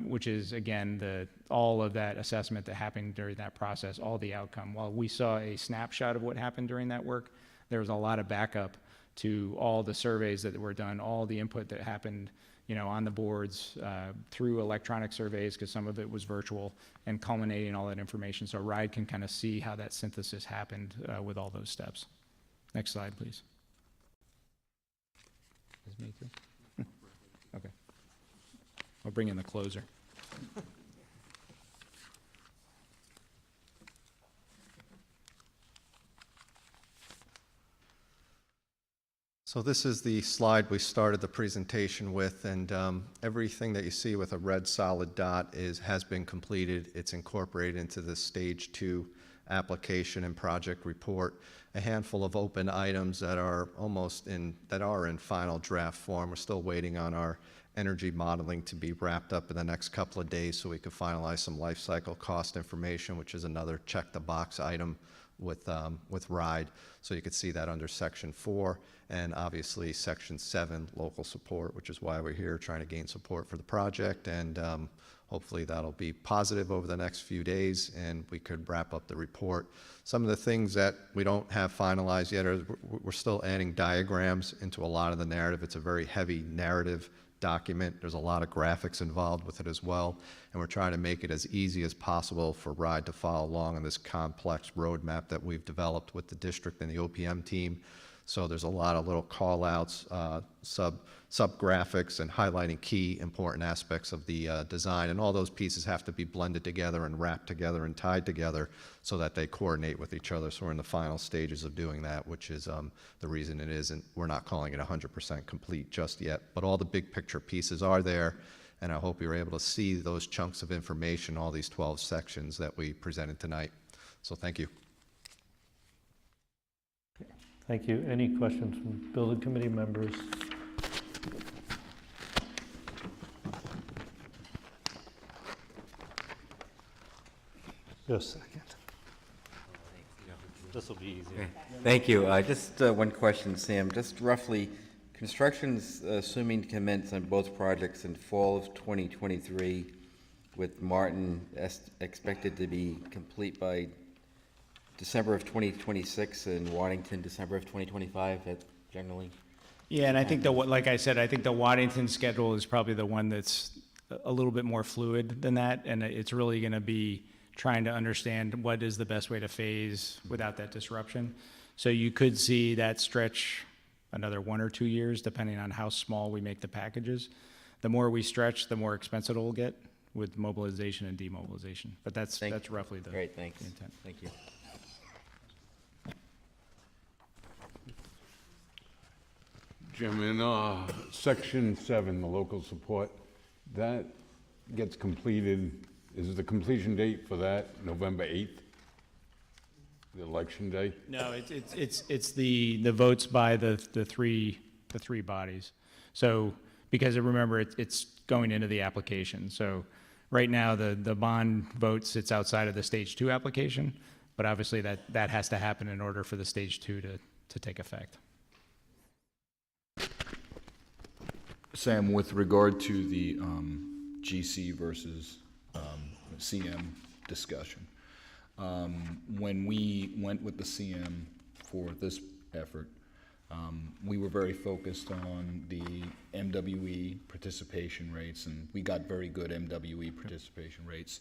which is again all of that assessment that happened during that process, all the outcome. While we saw a snapshot of what happened during that work, there was a lot of backup to all the surveys that were done, all the input that happened, on the boards, through electronic surveys, because some of it was virtual, and culminating all that information. So RIDE can kind of see how that synthesis happened with all those steps. Next slide, please. Is me too? Okay. I'll bring in the closer. So this is the slide we started the presentation with, and everything that you see with a red solid dot has been completed. It's incorporated into the stage 2 application and project report. A handful of open items that are in final draft form. We're still waiting on our energy modeling to be wrapped up in the next couple of days so we can finalize some life cycle cost information, which is another check the box item with RIDE. So you can see that under section 4, and obviously section 7, local support, which is why we're here, trying to gain support for the project, and hopefully that'll be positive over the next few days and we could wrap up the report. Some of the things that we don't have finalized yet are we're still adding diagrams into a lot of the narrative. It's a very heavy narrative document. There's a lot of graphics involved with it as well, and we're trying to make it as easy as possible for RIDE to follow along on this complex roadmap that we've developed with the district and the OPM team. So there's a lot of little call-outs, sub-graphics, and highlighting key important aspects of the design. And all those pieces have to be blended together and wrapped together and tied together so that they coordinate with each other. So we're in the final stages of doing that, which is the reason it isn't, we're not calling it 100% complete just yet. But all the big picture pieces are there, and I hope you're able to see those chunks of information, all these 12 sections that we presented tonight. So thank you. Thank you. Any questions from building committee members? Just a second. This will be easier. Okay. Thank you. Just one question, Sam. Just roughly, construction's assuming to commence on both projects in fall of 2023, with Martin expected to be complete by December of 2026 and Waddington December of 2025, that generally? Yeah, and I think like I said, I think the Waddington schedule is probably the one that's a little bit more fluid than that, and it's really going to be trying to understand what is the best way to phase without that disruption. So you could see that stretch another 1 or 2 years, depending on how small we make the packages. The more we stretch, the more expensive it will get with mobilization and demobilization. But that's roughly the Great, thanks. the intent. Thank you. Jim, in Section 7, the local support, that gets completed, is the completion date for that November 8th, the election day? No, it's the votes by the three bodies. So, because remember, it's going into the application. So right now, the bond vote sits outside of the Stage 2 application, but obviously that has to happen in order for the Stage 2 to take effect. Sam, with regard to the GC versus CM discussion, when we went with the CM for this effort, we were very focused on the MWE participation rates, and we got very good MWE participation rates.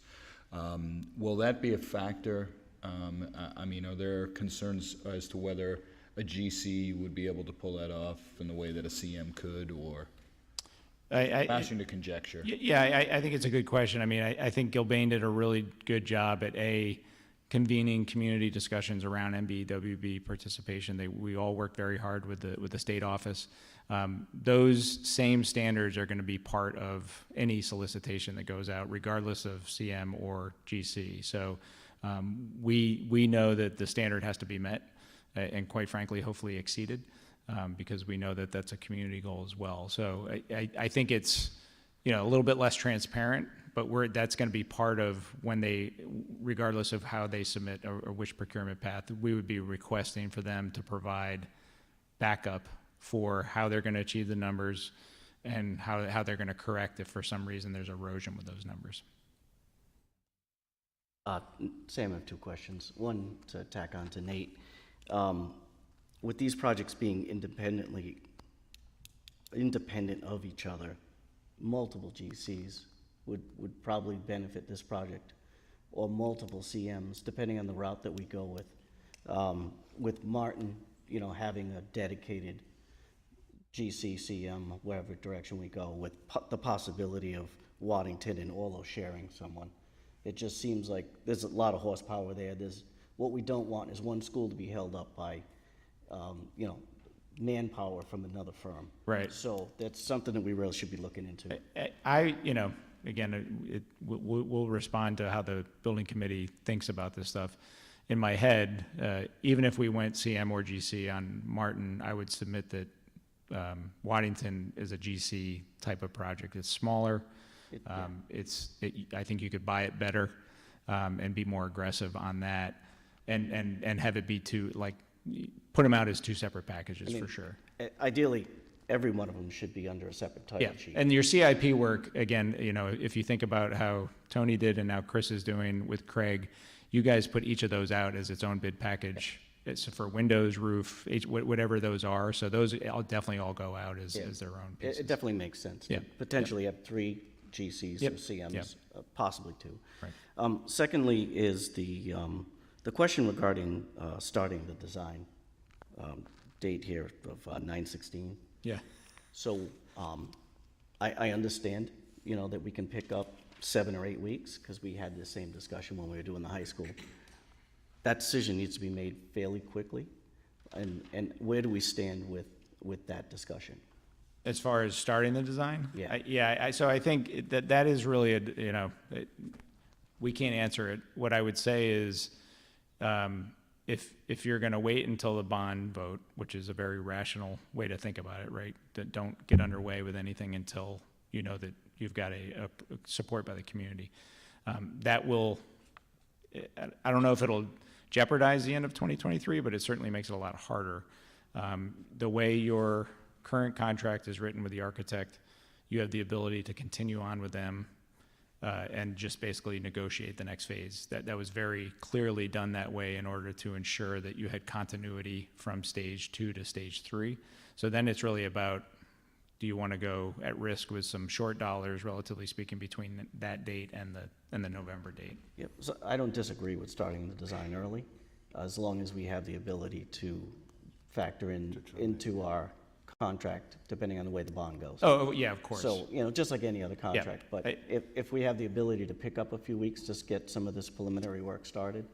Will that be a factor? I mean, are there concerns as to whether a GC would be able to pull that off in the way that a CM could, or passing to conjecture? Yeah, I think it's a good question. I mean, I think Gilbane did a really good job at convening community discussions around MBWB participation. We all worked very hard with the state office. Those same standards are going to be part of any solicitation that goes out, regardless of CM or GC. So we know that the standard has to be met, and quite frankly, hopefully exceeded. Because we know that that's a community goal as well. So I think it's, a little bit less transparent, but that's going to be part of when they, regardless of how they submit or which procurement path, we would be requesting for them to provide backup for how they're going to achieve the numbers and how they're going to correct if for some reason there's erosion with those numbers. Sam, I have 2 questions. One to tack on to Nate. With these projects being independent of each other, multiple GCs would probably benefit this project, or multiple CMs, depending on the route that we go with. With Martin, having a dedicated GC, CM, wherever direction we go, with the possibility of Waddington and Orlo sharing someone. It just seems like there's a lot of horsepower there. What we don't want is one school to be held up by manpower from another firm. Right. So that's something that we really should be looking into. Again, we'll respond to how the building committee thinks about this stuff. In my head, even if we went CM or GC on Martin, I would submit that Waddington is a GC type of project. It's smaller. I think you could buy it better and be more aggressive on that, and have it be put them out as 2 separate packages for sure. Ideally, every one of them should be under a separate title sheet. And your CIP work, again, if you think about how Tony did and now Chris is doing with Craig, you guys put each of those out as its own bid package. It's for windows, roof, whatever those are. So those definitely all go out as their own pieces. It definitely makes sense to potentially have 3 GCs or CMs, possibly 2. Right. Secondly is the question regarding starting the design. date here of 9/16. Yeah. So I understand, you know, that we can pick up 7 or 8 weeks, because we had the same discussion when we were doing the high school. That decision needs to be made fairly quickly. And where do we stand with that discussion? As far as starting the design? Yeah. So I think that is really we can't answer it. What I would say is, if you're gonna wait until the bond vote, which is a very rational way to think about it, right? That don't get underway with anything until you know that you've got a support by the community. That will, I don't know if it'll jeopardize the end of 2023, but it certainly makes it a lot harder. The way your current contract is written with the architect, you have the ability to continue on with them and just basically negotiate the next phase. That was very clearly done that way in order to ensure that you had continuity from stage 2 to stage 3. So then it's really about, do you want to go at risk with some short dollars, relatively speaking, between that date and the November date? Yep, so I don't disagree with starting the design early, as long as we have the ability to factor into our contract, depending on the way the bond goes. Oh, yeah, of course. So, you know, just like any other contract, but I- if we have the ability to pick up a few weeks, just get some of this preliminary work started,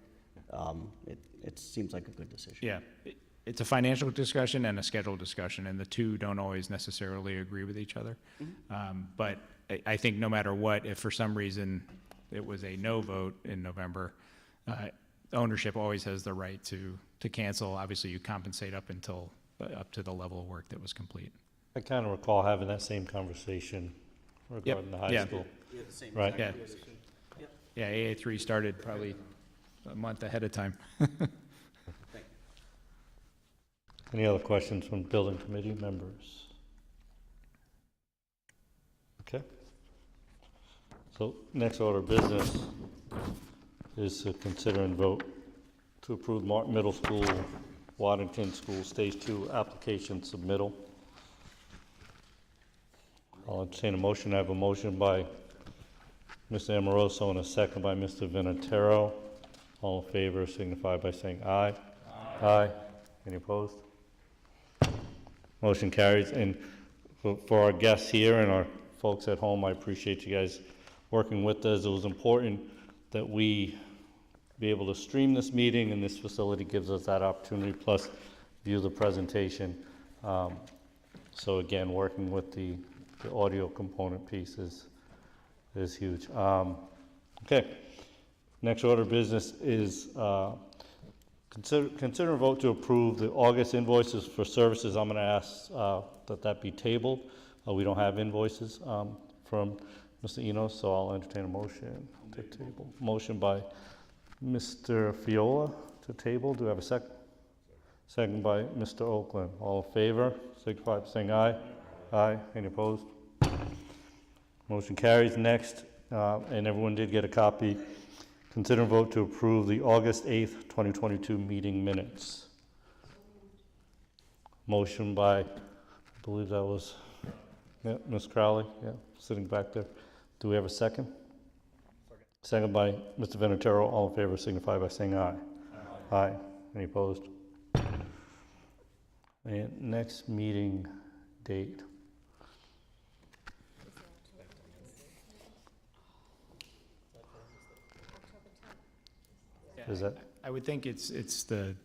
it seems like a good decision. Yeah, it's a financial discussion and a schedule discussion, and the two don't always necessarily agree with each other. But I think no matter what, if for some reason it was a no vote in November, ownership always has the right to cancel. Obviously, you compensate up to the level of work that was complete. I kind of recall having that same conversation regarding the high yeah. school. Right. Yeah. Yeah, AA3 started probably a month ahead of time. Any other questions from building committee members? Okay. So next order of business is to consider and vote to approve Martin Middle School, Waddington School Stage 2 application submittal. I'll entertain a motion. I have a motion by Mr. Amoroso and a second by Mr. Vinatero. All in favor signify by saying aye. Aye. Any opposed? Motion carries. And for our guests here and our folks at home, I appreciate you guys working with us. It was important that we be able to stream this meeting, and this facility gives us that opportunity, plus view the presentation. So again, working with the audio component piece is huge. Okay, next order of business is consider a vote to approve the August invoices for services. I'm going to ask that be tabled. We don't have invoices from Mr. Enos, so I'll entertain a motion to table. Motion by Mr. Fiola to table. Do we have a second? Second by Mr. Oakland. All in favor, signify by saying aye. Aye. Any opposed? Motion carries. Next, and everyone did get a copy. Consider and vote to approve the August 8th, 2022 meeting minutes. Motion by, I believe that was, Ms. Crowley, sitting back there. Do we have a second? Second by Mr. Vinatero. All in favor signify by saying aye. Aye. Any opposed? And next meeting date. Is that? I would think it's the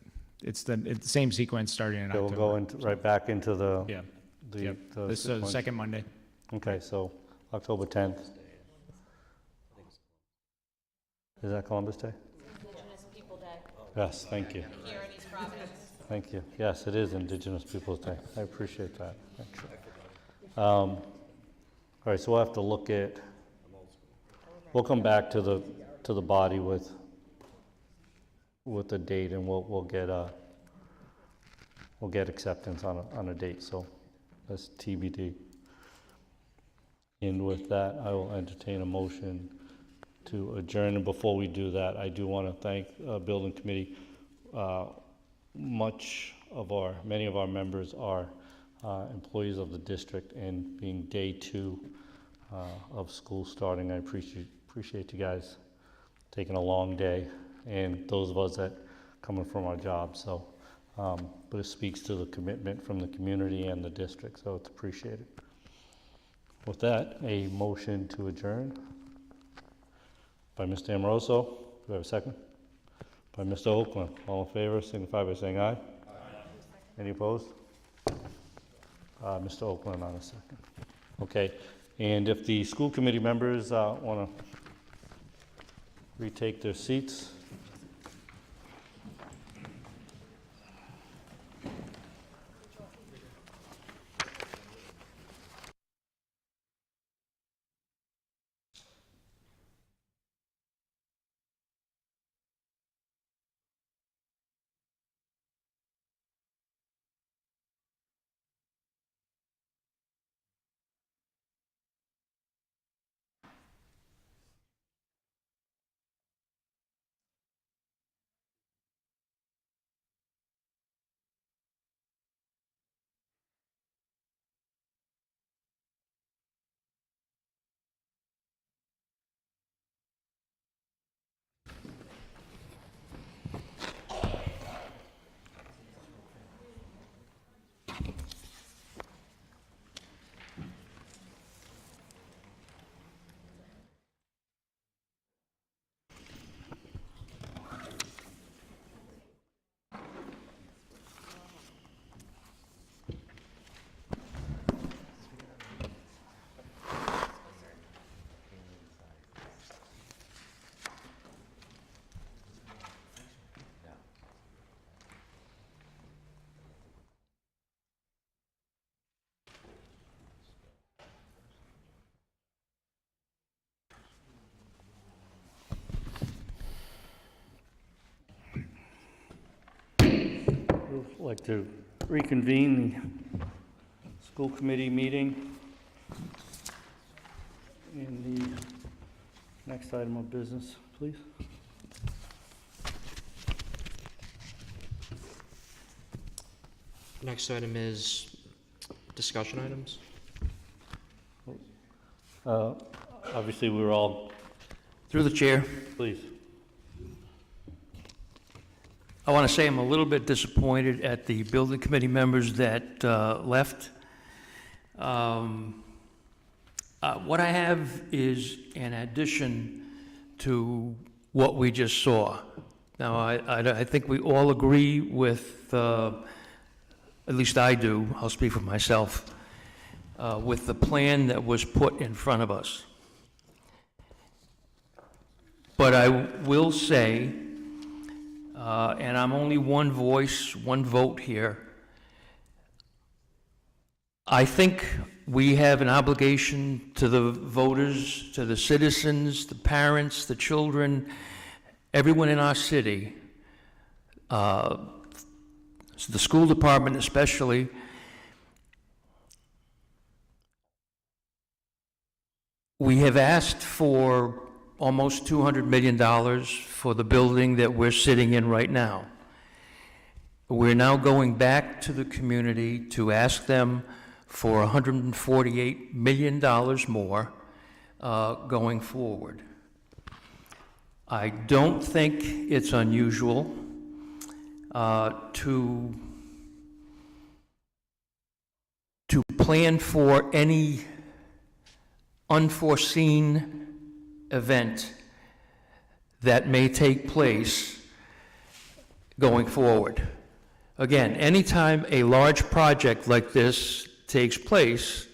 same sequence starting in Okay, October. we'll go right back into the. Yeah. The This sequence. second Monday. Okay, so October 10th. Is that Columbus Day? Indigenous People Day Yes, thank you. here in East Providence. Thank you. Yes, it is Indigenous Peoples' Day. I appreciate that. Thank you. All right, so we'll have to look at, we'll come back to the body with the date, and we'll get acceptance on a date, so that's TBD. And with that, I will entertain a motion to adjourn. And before we do that, I do want to thank Building Committee. Many of our members are employees of the district, and being day 2 of school starting, I appreciate you guys taking a long day, and those of us that coming from our jobs. So but it speaks to the commitment from the community and the district, so it's appreciated. With that, a motion to adjourn by Mr. Amoroso. Do we have a second? By Mr. Oakland. All in favor, signify by saying aye. Aye. Any opposed? Mr. Oakland on a second. Okay, and if the school committee members want to retake their seats. I'd like to reconvene the school committee meeting. And the next item of business, please. Next item is discussion items. Obviously, we were all, Through the chair, please. I want to say I'm a little bit disappointed at the building committee members that left. What I have is an addition to what we just saw. Now, I think we all agree with, at least I do, I'll speak for myself, with the plan that was put in front of us. But I will say, and I'm only one voice, one vote here, I think we have an obligation to the voters, to the citizens, the parents, the children, everyone in our city, the school department especially. We have asked for almost $200 million for the building that we're sitting in right now. We're now going back to the community to ask them for $148 million more going forward. I don't think it's unusual to plan for any unforeseen event that may take place going forward. Again, anytime a large project like this takes place,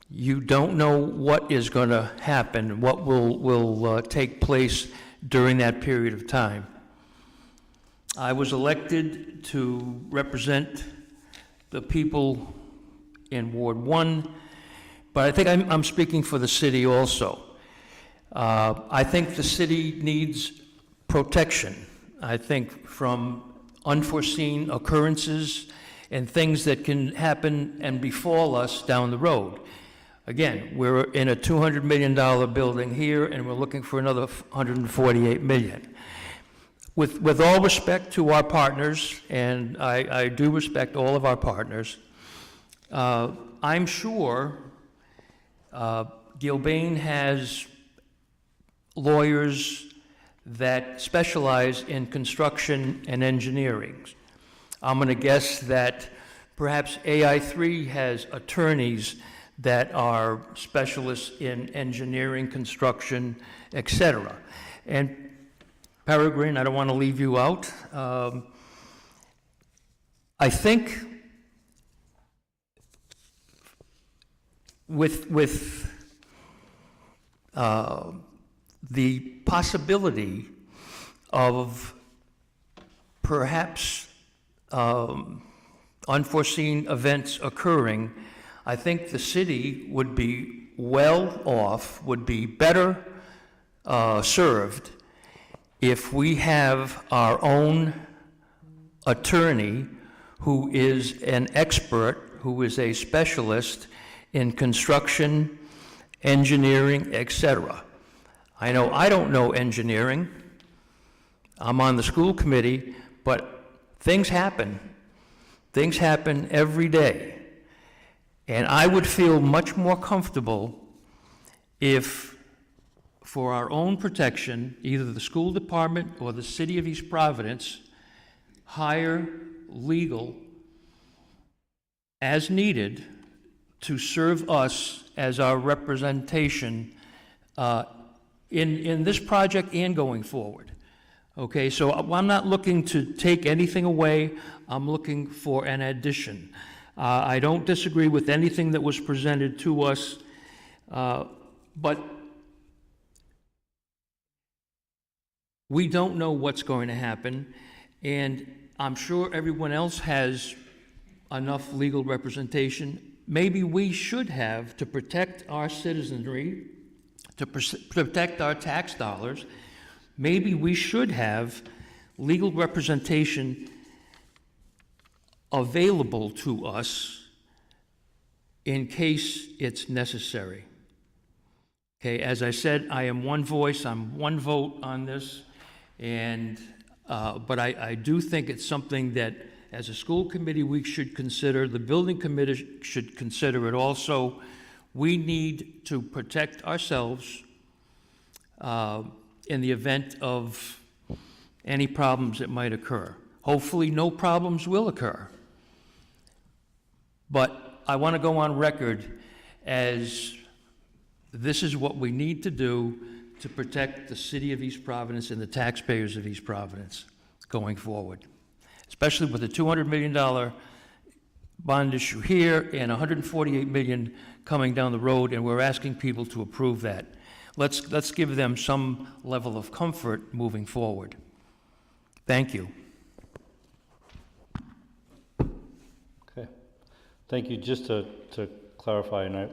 you don't know what is going to happen, what will take place during that period of time. I was elected to represent the people in Ward 1, but I think I'm speaking for the city also. I think the city needs protection, I think, from unforeseen occurrences and things that can happen and befall us down the road. Again, we're in a $200 million building here, and we're looking for another $148 million. With all respect to our partners, and I do respect all of our partners, I'm sure Gilbane has lawyers that specialize in construction and engineering. I'm going to guess that perhaps AI3 has attorneys that are specialists in engineering, construction, etc. And Peregrine, I don't want to leave you out. I think with the possibility of perhaps unforeseen events occurring, I think the city would be well off, would be better served if we have our own attorney who is an expert, who is a specialist in construction, engineering, etc. I know I don't know engineering. I'm on the school committee, but things happen. Things happen every day. And I would feel much more comfortable if, for our own protection, either the school department or the city of East Providence hire legal as needed to serve us as our representation in this project and going forward. Okay, so I'm not looking to take anything away. I'm looking for an addition. I don't disagree with anything that was presented to us, but we don't know what's going to happen, and I'm sure everyone else has enough legal representation. Maybe we should have, to protect our citizenry, to protect our tax dollars, maybe we should have legal representation available to us in case it's necessary. Okay, as I said, I am one voice, I'm one vote on this, and but I do think it's something that, as a school committee, we should consider. The building committee should consider it also. We need to protect ourselves in the event of any problems that might occur. Hopefully, no problems will occur. But I want to go on record as this is what we need to do to protect the city of East Providence and the taxpayers of East Providence going forward, especially with a $200 million bond issue here and $148 million coming down the road, and we're asking people to approve that. Let's give them some level of comfort moving forward. Thank you. Okay. Thank you. Just to clarify, and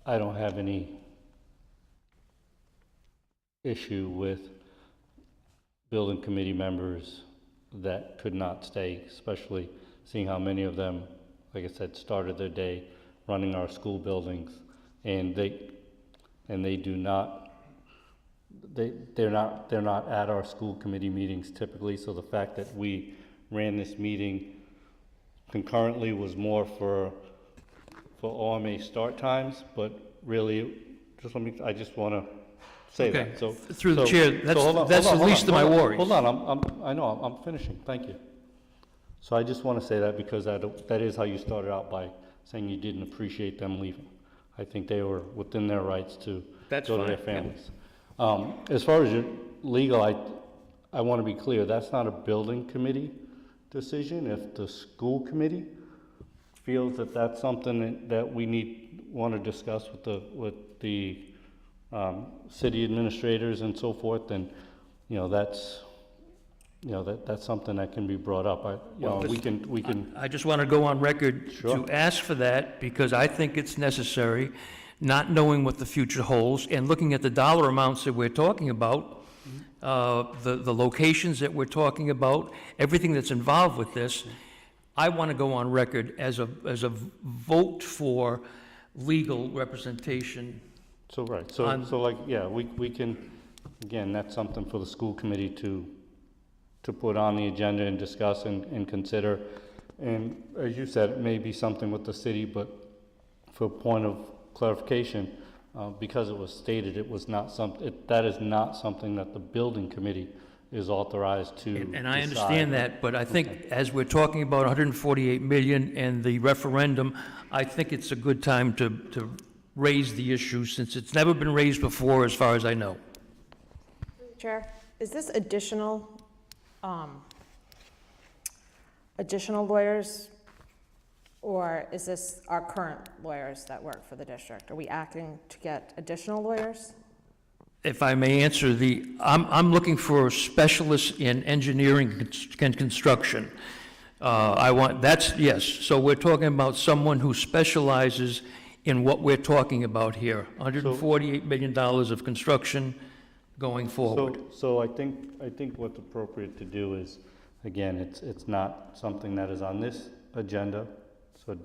I don't have any issue with building committee members that could not stay, especially seeing how many of them, like I said, started their day running our school buildings, and they do not, they're not at our school committee meetings typically. So the fact that we ran this meeting concurrently was more for OMA start times, but really, I just want to say Okay. that. So Through the chair, that's hold on, the least of my worries. Hold on, I know, I'm finishing, thank you. So I just want to say that because that is how you started out, by saying you didn't appreciate them leaving. I think they were within their rights to go to their families. As far as your legal, I want to be clear, that's not a building committee decision. If the school committee feels that that's something that we want to discuss with the city administrators and so forth, then that's something that can be brought up. We can. I just want to go on record Sure. to ask for that, because I think it's necessary, not knowing what the future holds and looking at the dollar amounts that we're talking about, the locations that we're talking about, everything that's involved with this. I want to go on record as a vote for legal representation. So, right, so like, yeah, we can, again, that's something for the school committee to put on the agenda and discuss and consider. And as you said, it may be something with the city, but for a point of clarification, because it was stated it was not something, that is not something that the building committee is authorized to And I decide. understand that, but I think as we're talking about 148 million and the referendum, I think it's a good time to raise the issue since it's never been raised before, as far as I know. Chair, is this additional lawyers, or is this our current lawyers that work for the district? Are we acting to get additional lawyers? If I may answer I'm looking for specialists in engineering and construction. Yes, so we're talking about someone who specializes in what we're talking about here, $148 million of construction going forward. So I think what's appropriate to do is, again, it's not something that is on this agenda, so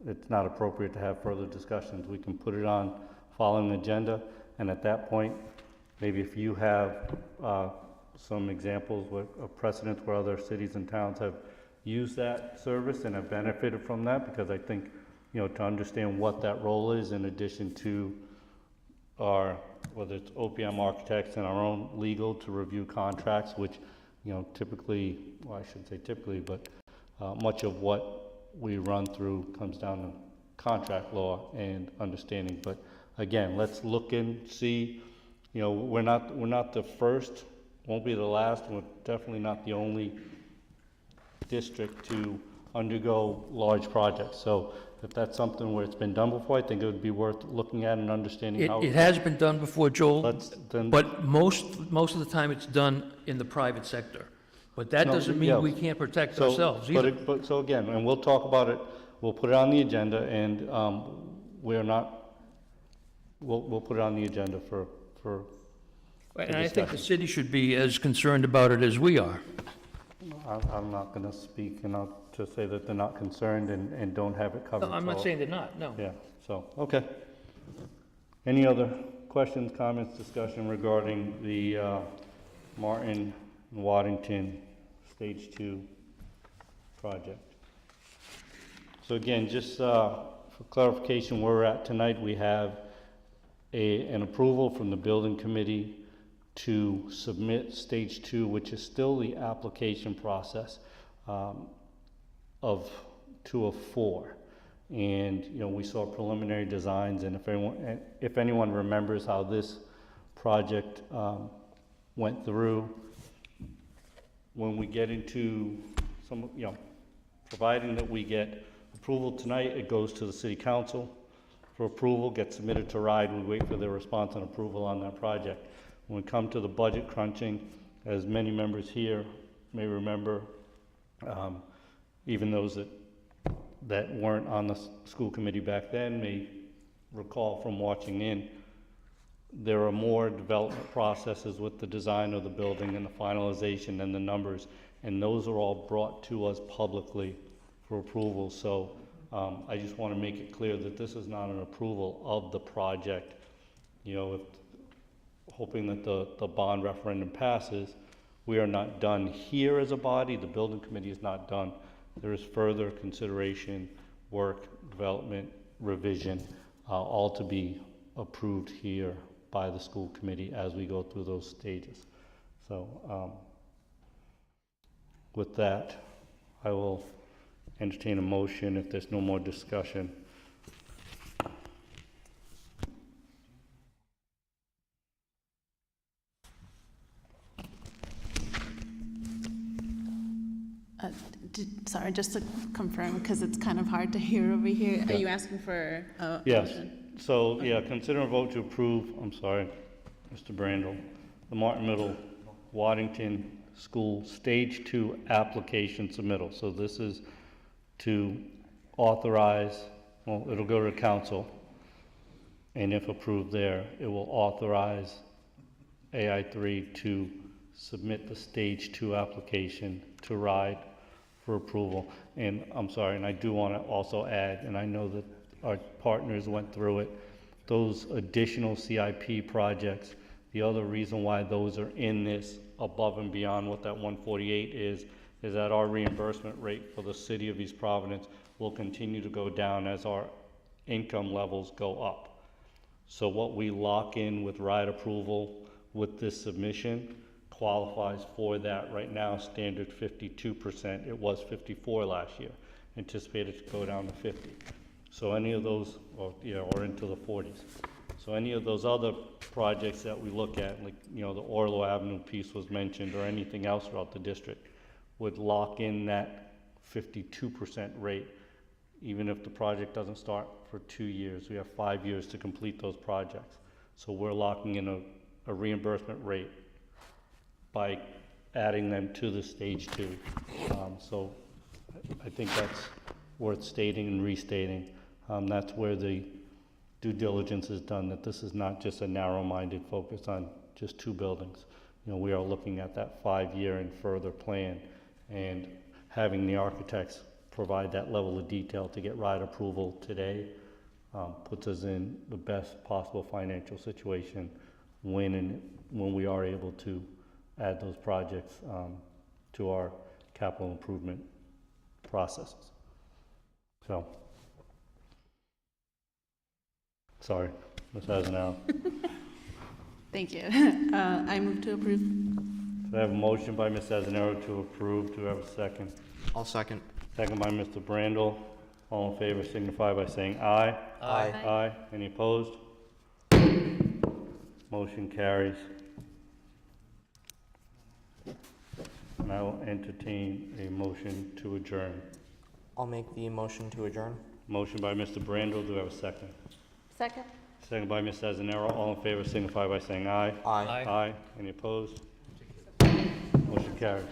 it's not appropriate to have further discussions. We can put it on following the agenda, and at that point, maybe if you have some examples of precedents where other cities and towns have used that service and have benefited from that, because I think, to understand what that role is in addition to our, whether it's OPM architects and our own legal to review contracts, which, typically, well, I shouldn't say typically, but much of what we run through comes down to contract law and understanding. But again, let's look and see, we're not the first, won't be the last, and we're definitely not the only district to undergo large projects. So if that's something where it's been done before, I think it would be worth looking at and understanding how. It has been done before, Joel, then. but most of the time it's done in the private sector. But that No, doesn't mean yeah. we can't protect So, ourselves either. So again, and we'll talk about it, we'll put it on the agenda, and we'll put it on the agenda for And I think the discussion. city should be as concerned about it as we are. I'm not gonna speak, to say that they're not concerned and don't have it covered. No, I'm not so- saying they're not, no. Yeah, so, okay. Any other questions, comments, discussion regarding the Martin and Waddington Stage 2 project? So again, just for clarification, where we're at tonight, we have an approval from the building committee to submit Stage 2, which is still the application process of 2 of 4. And, we saw preliminary designs, and if anyone remembers how this project went through, when we get into some, providing that we get approval tonight, it goes to the city council for approval, gets submitted to RIDE, we wait for their response and approval on that project. When we come to the budget crunching, as many members here may remember, even those that weren't on the school committee back then may recall from watching in, there are more development processes with the design of the building and the finalization and the numbers, and those are all brought to us publicly for approval. So I just want to make it clear that this is not an approval of the project. Hoping that the bond referendum passes, we are not done here as a body. The building committee is not done. There is further consideration, work, development, revision, all to be approved here by the school committee as we go through those stages. So with that, I will entertain a motion if there's no more discussion. Sorry, just to confirm, because it's kind of hard to hear over here. Are you asking for a Yes. motion? So, consider a vote to approve, I'm sorry, Mr. Brandel, the Martin Middle Waddington School Stage 2 application submittal. So this is to authorize, it'll go to the council, and if approved there, it will authorize AI3 to submit the Stage 2 application to RIDE for approval. And I'm sorry, and I do want to also add, and I know that our partners went through it, those additional CIP projects, the other reason why those are in this above and beyond what that 148 is that our reimbursement rate for the city of East Providence will continue to go down as our income levels go up. So what we lock in with RIDE approval with this submission qualifies for that. Right now, standard 52%, it was 54 last year, anticipated to go down to 50. So any of those, or into the 40s. So any of those other projects that we look at, like, the Orlo Avenue piece was mentioned, or anything else throughout the district, would lock in that 52% rate, even if the project doesn't start for 2 years. We have 5 years to complete those projects. So we're locking in a reimbursement rate by adding them to the stage 2. So I think that's worth stating and restating. That's where the due diligence is done, that this is not just a narrow-minded focus on just 2 buildings. We are looking at that 5-year and further plan, and having the architects provide that level of detail to get RIDE approval today puts us in the best possible financial situation when we are able to add those projects to our capital improvement processes. So, sorry, Ms. Azenaro. Thank you. I move to approve. So I have a motion by Ms. Azenaro to approve. Do I have a second? I'll second. Second by Mr. Brandel. All in favor signify by saying aye. Aye. Aye. Any opposed? Motion carries. And I will entertain a motion to adjourn. I'll make the motion to adjourn. Motion by Mr. Brandel. Do I have a second? Second? Second by Ms. Azenaro. All in favor signify by saying aye. Aye. Aye. Any opposed? Motion carries.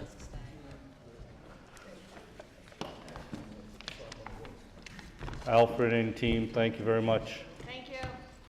Alfred and team, thank you very much.